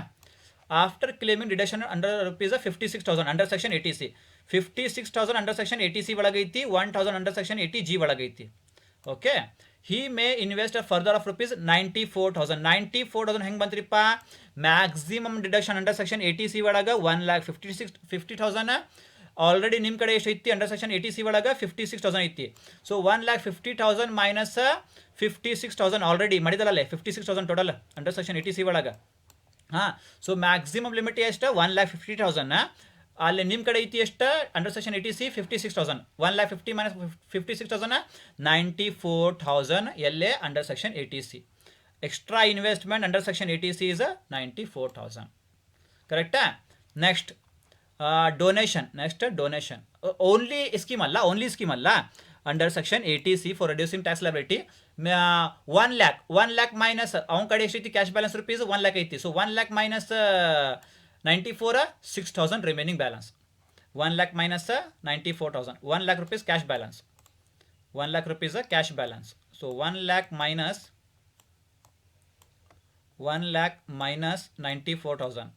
after claiming deduction under rupees 56,000 under section ATC. 56,000 under section ATC ಒಳಗೈತಿ, 1,000 under section ATG ಒಳಗೈತಿ. ಓಕೆ, he may invest further of rupees 94,000. 94,000 ಹೆಂಗೆ ಬಂತ್ರಿಪ್ಪ, maximum deduction under section ATC ಒಳಗೆ 1,50,000 already ನಿಮ್ಮ ಕಡೆ ಎಷ್ಟು ಐತಿ ಅಂಡರ್ ಸೆಕ್ಷನ್ ATC ಒಳಗೆ 56,000 ಐತಿ. ಸೊ 1,50,000 ಮೈನಸ್ 56,000 ಆಲ್ರೆಡಿ ಮಾಡಿದಲ್ಲ, 56,000 ಟೋಟಲ್ ಅಂಡರ್ ಸೆಕ್ಷನ್ ATC ಒಳಗೆ. ಹಾಂ, ಸೊ ಮ್ಯಾಕ್ಸಿಮಮ್ ಲಿಮಿಟ್ ಎಷ್ಟು, 1,50,000. ಅಲ್ಲಿ ನಿಮ್ಮ ಕಡೆ ಐತಿ ಎಷ್ಟು ಅಂಡರ್ ಸೆಕ್ಷನ್ ATC 56,000. 1,50,000 ಮೈನಸ್ 56,000 94,000 ಎಲ್ಲೇ under section ATC. Extra investment under section ATC is 94,000, ಕರೆಕ್ಟಾ. Next donation. ಓನ್ಲಿ ಸ್ಕೀಮ್ ಅಲ್ಲ under section ATC for reducing tax liability. 1 lakh minus ಅವನ ಕಡೆ ಎಷ್ಟೈತಿ ಕ್ಯಾಶ್ ಬ್ಯಾಲೆನ್ಸ್ rupees 1 lakh ಐತಿ. So 1 lakh minus 94, 6,000 remaining balance. 1 lakh minus 94,000. 1 lakh rupees cash balance. 1 lakh rupees cash balance. So 1 lakh minus 94,000.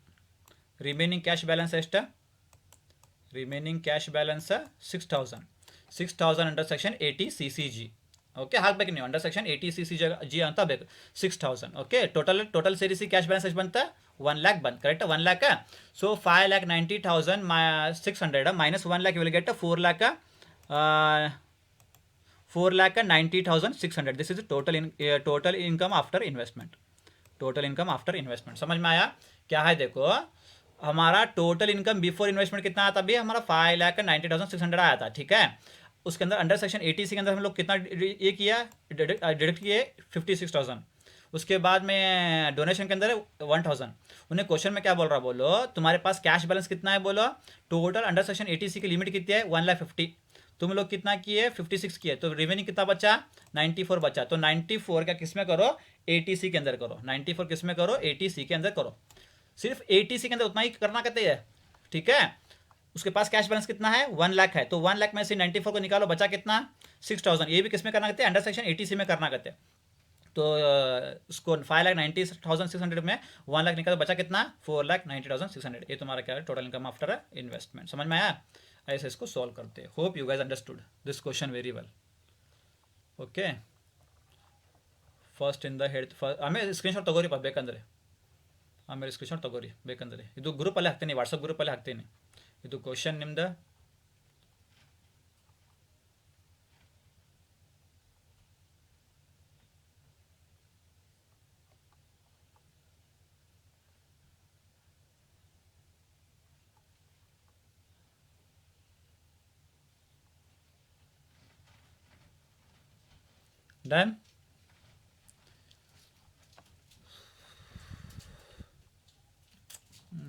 Remaining cash balance ಎಷ್ಟು, remaining cash balance 6,000. 6,000 under section ATCCG. Okay, ಹಾಕ್ಬೇಕು ನೀವು under section ATCCG ಅಂತ ಬೇಕು. 6,000. Okay, total ಸೇರಿಸಿ cash balance ಎಷ್ಟು ಬಂತ, 1 lakh ಬಂತು, correct. 1 lakh. So 5,90,600 minus 1 lakh will get 4,90,600. This is total income after investment. समझ में आया क्या है. देखो हमारा टोटल इनकम बिफोर इन्वेस्टमेंट कितना आता, अभी हमारा 5,90,600 आया था. ठीक है. उसके अंदर अंडर सेक्शन ATC के अंदर हम लोग कितना ये किया, डिडक्ट किए 56,000. उसके बाद में डोनेशन के अंदर 1,000. उन्हें क्वेश्चन में क्या बोल रहा, बोलो तुम्हारे पास कैश बैलेंस कितना है, बोलो टोटल अंडर सेक्शन ATC की लिमिट कितनी है, 1,50,000. तुम लोग कितना किए, 56 किए, तो रिमेनिंग कितना बचा, 94 बचा. तो 94 का किस में करो, ATC के अंदर करो. 94 किस में करो, ATC के अंदर करो. सिर्फ ATC के अंदर उतना ही करना कहते हैं. ठीक है. उसके पास कैश बैलेंस कितना है, 1 लाख है. तो 1 लाख में से 94 को निकालो, बचा कितना, 6,000. ये भी किस में करना कहते हैं, अंडर सेक्शन ATC में करना कहते हैं. तो उसको 5,90,600 में 1 लाख निकालो, बचा कितना, 4,90,600. ये तुम्हारा क्या है, टोटल इनकम आफ्टर इन्वेस्टमेंट. समझ में आया. ऐसे इसको सॉल्व करते हैं. Hope you guys understood this question very well. Okay, first ಇಂದ ಆಮೇಲೆ ಸ್ಕ್ರೀನ್ಶಾಟ್ ತಗೋರಿಪ್ಪ ಬೇಕಂದರೆ, ಆಮೇಲೆ ಸ್ಕ್ರೀನ್ಶಾಟ್ ತಗೋರಿ ಬೇಕಂದರೆ. ಇದು ಗ್ರೂಪಲ್ಲಿ ಹಾಕ್ತೀನಿ, ವಾಟ್ಸಪ್ ಗ್ರೂಪಲ್ಲಿ ಹಾಕ್ತೀನಿ. ಇದು ಕ್ವಶನ್ ನಿಮ್ದು ಡನ್.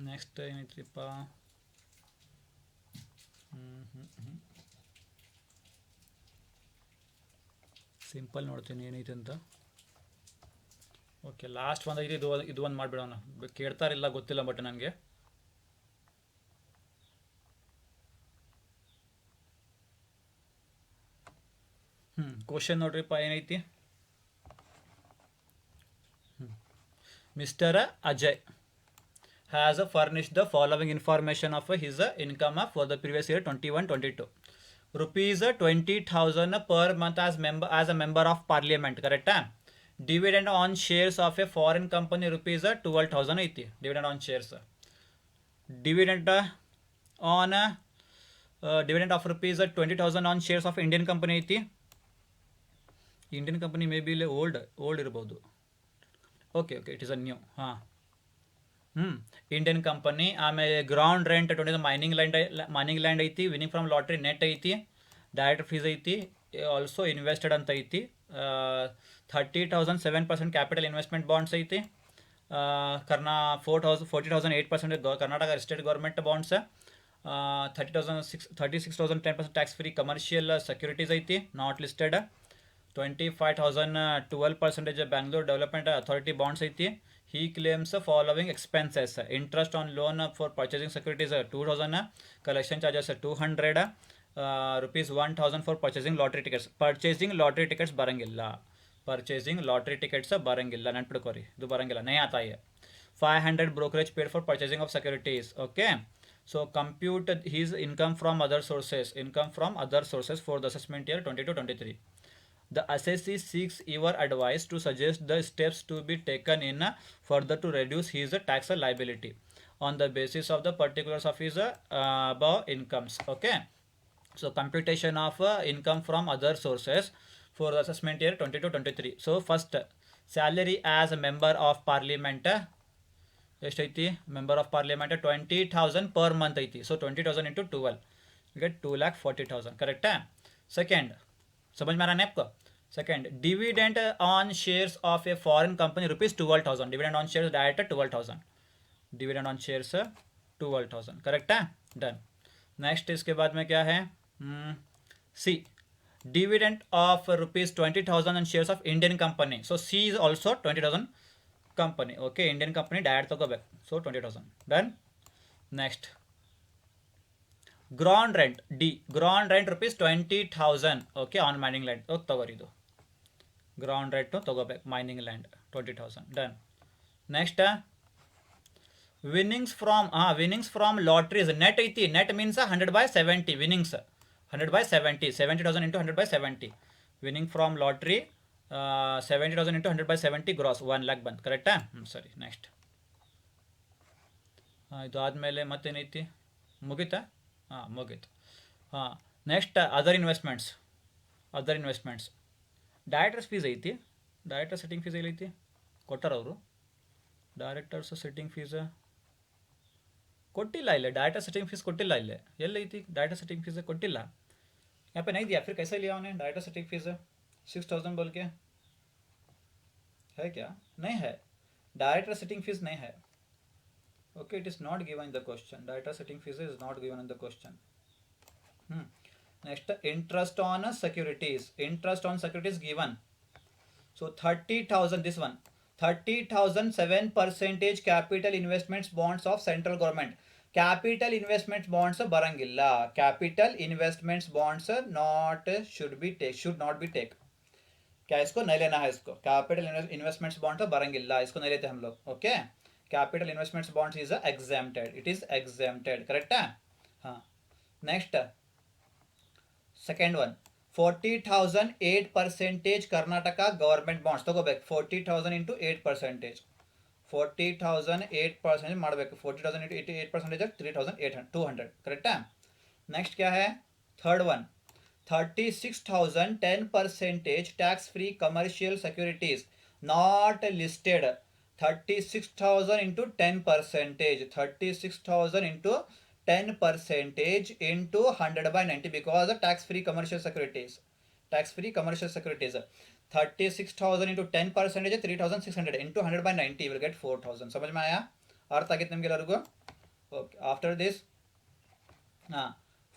ನೆಕ್ಸ್ಟ್ ಏನೈತ್ರಿಪ್ಪ, ಸಿಂಪಲ್ ನೋಡ್ತೀನಿ ಏನೈತೆ ಅಂತ. ಓಕೆ ಲಾಸ್ಟ್ ಒಂದು ಇದು ಇದು ಒಂದು ಮಾಡಿಬಿಡೋಣ, ಕೇಳ್ತಾರಿಲ್ಲ ಗೊತ್ತಿಲ್ಲ ಬಟ್ ನನಗೆ. ಕ್ವಶನ್ ನೋಡ್ರಿಪ್ಪ ಏನೈತಿ. Mr. Ajay has furnished the following information of his income for the previous year 21-22. Rupees 20,000 per month as a member of parliament, correct? Dividend on shares of a foreign company rupees 12,000 ಐತಿ. Dividend on shares. Dividend on dividend of rupees 20,000 on shares of Indian company ಐತಿ. Indian company may be old ಇರ್ಬೋದು. Okay it is a new. ಹಾಂ Indian company. ಆಮೇಲೆ ground rent 20 mining land ಐತಿ. Winning from lottery net ಐತಿ. Direct fees ಐತಿ. Also invested ಅಂತ ಐತಿ. 30,000 7% capital investment bonds ಐತಿ. 40,000 8% Karnataka state government bonds. 36,000 10% tax free commercial securities ಐತಿ, not listed. 25,000 12% Bangalore Development Authority bonds ಐತಿ. He claims following expenses: interest on loan for purchasing securities 2,000, collection charges 200, rupees 1,000 for purchasing lottery tickets. Purchasing lottery tickets ಬರಂಗಿಲ್ಲ. Purchasing lottery tickets ಬರಂಗಿಲ್ಲ, ನೆನ್ಪಿಡ್ಕೋರಿ, ಇದು ಬರಂಗಿಲ್ಲ, ನಯ ಆತಾ है. 500 brokerage paid for purchasing of securities. Okay, so compute his income from other sources for the assessment year 22-23. The assessee seeks your advice to suggest the steps to be taken in further to reduce his tax liability on the basis of the particulars of his above incomes. Okay, so computation of income from other sources for the assessment year 22-23. So first, salary as a member of parliament ಎಷ್ಟೈತಿ? Member of parliament 20,000 per month ಐತಿ. So 20,000 into 12 you get 2,40,000, ಕರೆಕ್ಟಾ? Second, समझ में आ रहा है आपको? Second, dividend on shares of a foreign company rupees 12,000. Dividend on shares direct 12,000. Dividend on shares 12,000, correct है? Done. Next इसके बाद में क्या है? C, dividend of rupees 20,000 on shares of Indian company. So C is also 20,000 company. Okay, Indian company direct तಗೋಬೇಕು. So 20,000 done. Next ground rent D. Ground rent rupees 20,000. Okay, on mining land ತಗೋರಿ. ಇದು ground rent ತಗೋಬೇಕು, mining land 20,000 done. Next winnings from lotteries net ಐತಿ. Net means 100/70 winnings. 100/70 70,000 into 100/70 winning from lottery. 70,000 into 100/70 gross 1 lakh ಬಂತು, ಕರೆಕ್ಟಾ? ಸರಿ. Next ಇದು ಆದಮೇಲೆ ಮತ್ತೇನೈತಿ? ಮುಗೀತಾ? ಮುಗೀತು. Next other investments. Directors fees ಐತಿ. ಡೈರೆಕ್ಟರ್ ಸೆಟ್ಟಿಂಗ್ ಫೀಸ್ ಎಲ್ಲೈತಿ? ಕೊಟ್ಟಾರವರು. ಡೈರೆಕ್ಟರ್ಸ್ ಸೆಟ್ಟಿಂಗ್ ಫೀಸ್ ಕೊಟ್ಟಿಲ್ಲ ಇಲ್ಲೇ. ಡೈರೆಕ್ಟರ್ ಸೆಟ್ಟಿಂಗ್ ಫೀಸ್ ಕೊಟ್ಟಿಲ್ಲ ಇಲ್ಲೇ. ಎಲ್ಲೈತಿ ಡೈರೆಕ್ಟರ್ ಸೆಟ್ಟಿಂಗ್ ಫೀಸ್? ಕೊಟ್ಟಿಲ್ಲ. यहाँ पे नहीं दिया, फिर कैसे लिया उन्हें? डायरेक्टर सेटिंग फीस 6,000 बोल के है क्या? नहीं है, डायरेक्टर सेटिंग फीस नहीं है. Okay, it is not given in the question. Director setting fees is not given in the question. Next, interest on securities. Interest on securities given. So 30,000, this one. 30,000 7% capital investments bonds of central government. Capital investments bonds barangilla. Capital investments bonds should not be take. क्या इसको नहीं लेना है? इसको capital investments bond तो बरंगिल्ला, इसको नहीं लेते हम लोग. Okay, capital investments bonds is exempted. It is exempted, correct है? हाँ. Next second one, 40,000 8% Karnataka government bonds तಗೋಬೇಕು. 40,000 into 8%. 40,000 8% ಮಾಡಬೇಕು. 40,000 into 8% 3,200, करेक्ट है? नेक्स्ट क्या है? Third one, 36,000 10% tax free commercial securities not listed. 36,000 into 10%. 36,000 into 10% into 100/90 because of tax free commercial securities. 36,000 into 10% 3,600 into 100/90 you will get 4,000. समझ में आया? अर्थ ಆಗಿತ್ತು ನಿಮಗೆ ಎಲ್ಲರಿಗೂ? Okay. After this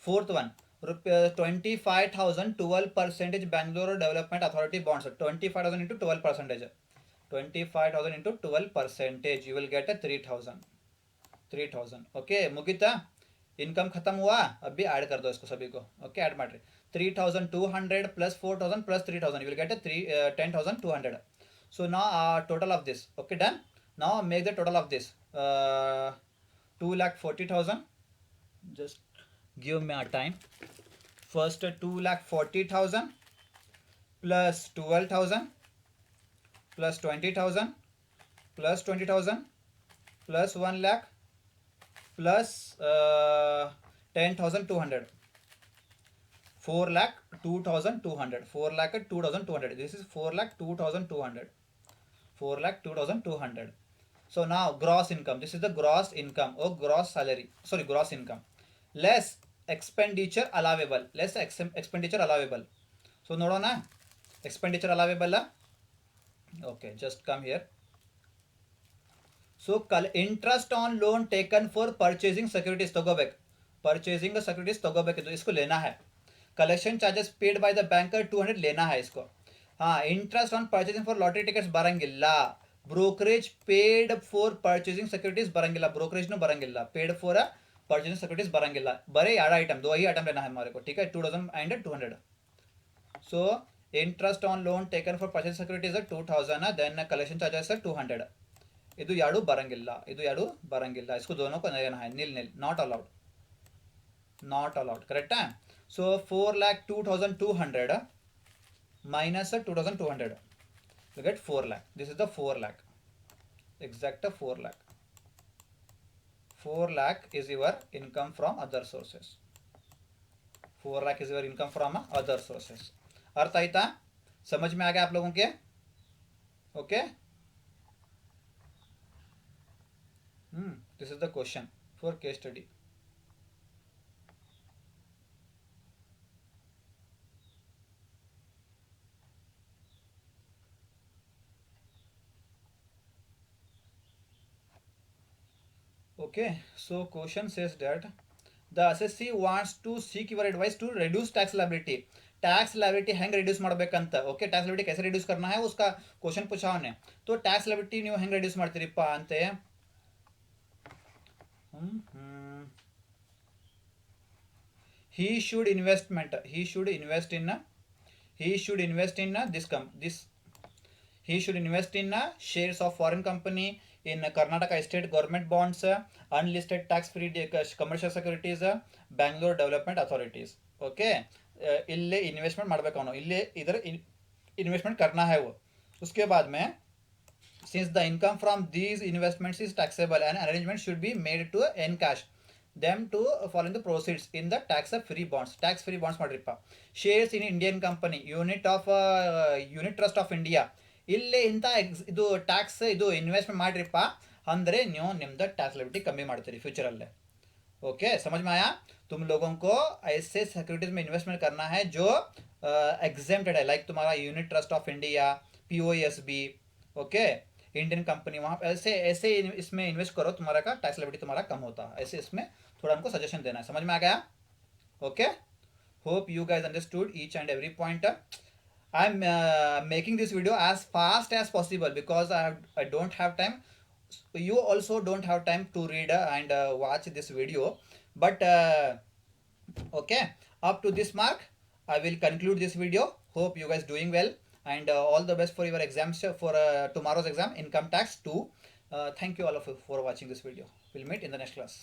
fourth one, 25,000 12% Bangalore Development Authority bonds. 25,000 into 12%. 25,000 into 12%, you will get a 3,000. Okay मुगीता income खत्म हुआ. अभी ऐड कर दो इसको सभी को. ओके ऐड माड्री. 3,200 plus 4,000 plus 3,000, you will get a 10,200. So now total of this. Okay, done. Now make the total of this. 2,40,000. Just give me a time. First 2,40,000 plus 12,000 plus 20,000 plus 20,000 plus 1 lakh plus 10,200. 4,02,200. 4,02,200. This is 4,02,200. 4,02,200. So now gross income. This is the gross income or gross salary. Sorry, gross income. Less expenditure allowable. Less expenditure allowable. So ನೋಡೋಣ expenditure allowable. Okay, just come here. So interest on loan taken for purchasing securities ತಗೋಬೇಕು. Purchasing securities तಗೋಬೇಕು, तो इसको लेना है. Collection charges paid by the banker 200 लेना है इसको. हाँ, interest on purchasing for lottery tickets ಬರಂಗಿಲ್ಲ. Brokerage paid for purchasing securities ಬರಂಗಿಲ್ಲ. ಬ್ರೋಕರೇಜ್ನು ಬರಂಗಿಲ್ಲ. पेड फॉर परचेसिंग सिक्योरिटीज बरंगिಲ್ಲ. बड़े यार आइटम, दो ही आइटम लेना है हमारे को. ठीक है, 2,000 and 200. So interest on loan taken for purchasing securities 2,000. Then collection charges 200. ಇದು ಯಾರು ಬರಂಗಿಲ್ಲ. ಇದು ಯಾರು ಬರಂಗಿಲ್ಲ. इसको दोनों को लेना है. नील नॉट अलाउड. करेक्ट है. So 4,02,200 minus 2,200, you get 4 lakh. This is the 4 lakh. Exact 4 lakh. 4 lakh is your income from other sources. 4 lakh is your income from other sources. अर्थ आइता? समझ में आ गया आप लोगों के? Okay. This is the question for case study. Okay, so question says that the SSC wants to seek your advice to reduce tax liability. Tax liability ಹೆಂಗೆ ರಿड्यूस ಮಾಡಬೇಕಂತ. Okay, tax liability कैसे reduce करना है उसका क्वेश्चन पूछा हमने. तो tax liability ನೀವು ಹೆಂಗೆ ರಿड्यूस ಮಾಡ್ತೀರಿಪ್ಪ ಅಂತೆ. he should invest in shares of foreign company in Karnataka state government bonds, unlisted tax free commercial securities, Bangalore development authorities. Okay, इल्ले इन्वेस्टमेंट ಮಾಡಬೇಕು ಅವನು. इल्ले इधर इन्वेस्टमेंट करना है वो. उसके बाद में since the income from these investments is taxable, an arrangement should be made to encash them to following the proceeds in the tax free bonds. Tax free bonds ಮಾಡ್ರಿಪ್ಪ. shares in Indian company, unit trust of India. ಇಲ್ಲೇ ಇಂಥ ಇದು tax ಇದು investment ಮಾಡ್ರಿಪ್ಪ ಅಂದರೆ ನೀವು ನಿಮ್ದು tax liability कमी ಮಾಡ್ತೀರಿ फ्यूचरಲ್ಲೇ. Okay, समझ में आया? तुम लोगों को ऐसे सिक्योरिटीज में इन्वेस्टमेंट करना है जो एग्जेम्प्टेड है, लाइक तुम्हारा unit trust of India, POSB. Okay, Indian company, वहाँ ऐसे इसमें इन्वेस्ट करो, तुम्हारा का टैक्स लाइबिलिटी तुम्हारा कम होता है. ऐसे इसमें थोड़ा हमको सजेशन देना है. समझ में आ गया? Okay, hope you guys understood each and every point. I am making this video as fast as possible because I don't have time. You also don't have time to read and watch this video, but okay, up to this mark I will conclude this video. Hope you guys doing well and all the best for your exams, for tomorrow's exam, income tax 2. Thank you all of you for watching this video. We'll meet in the next class.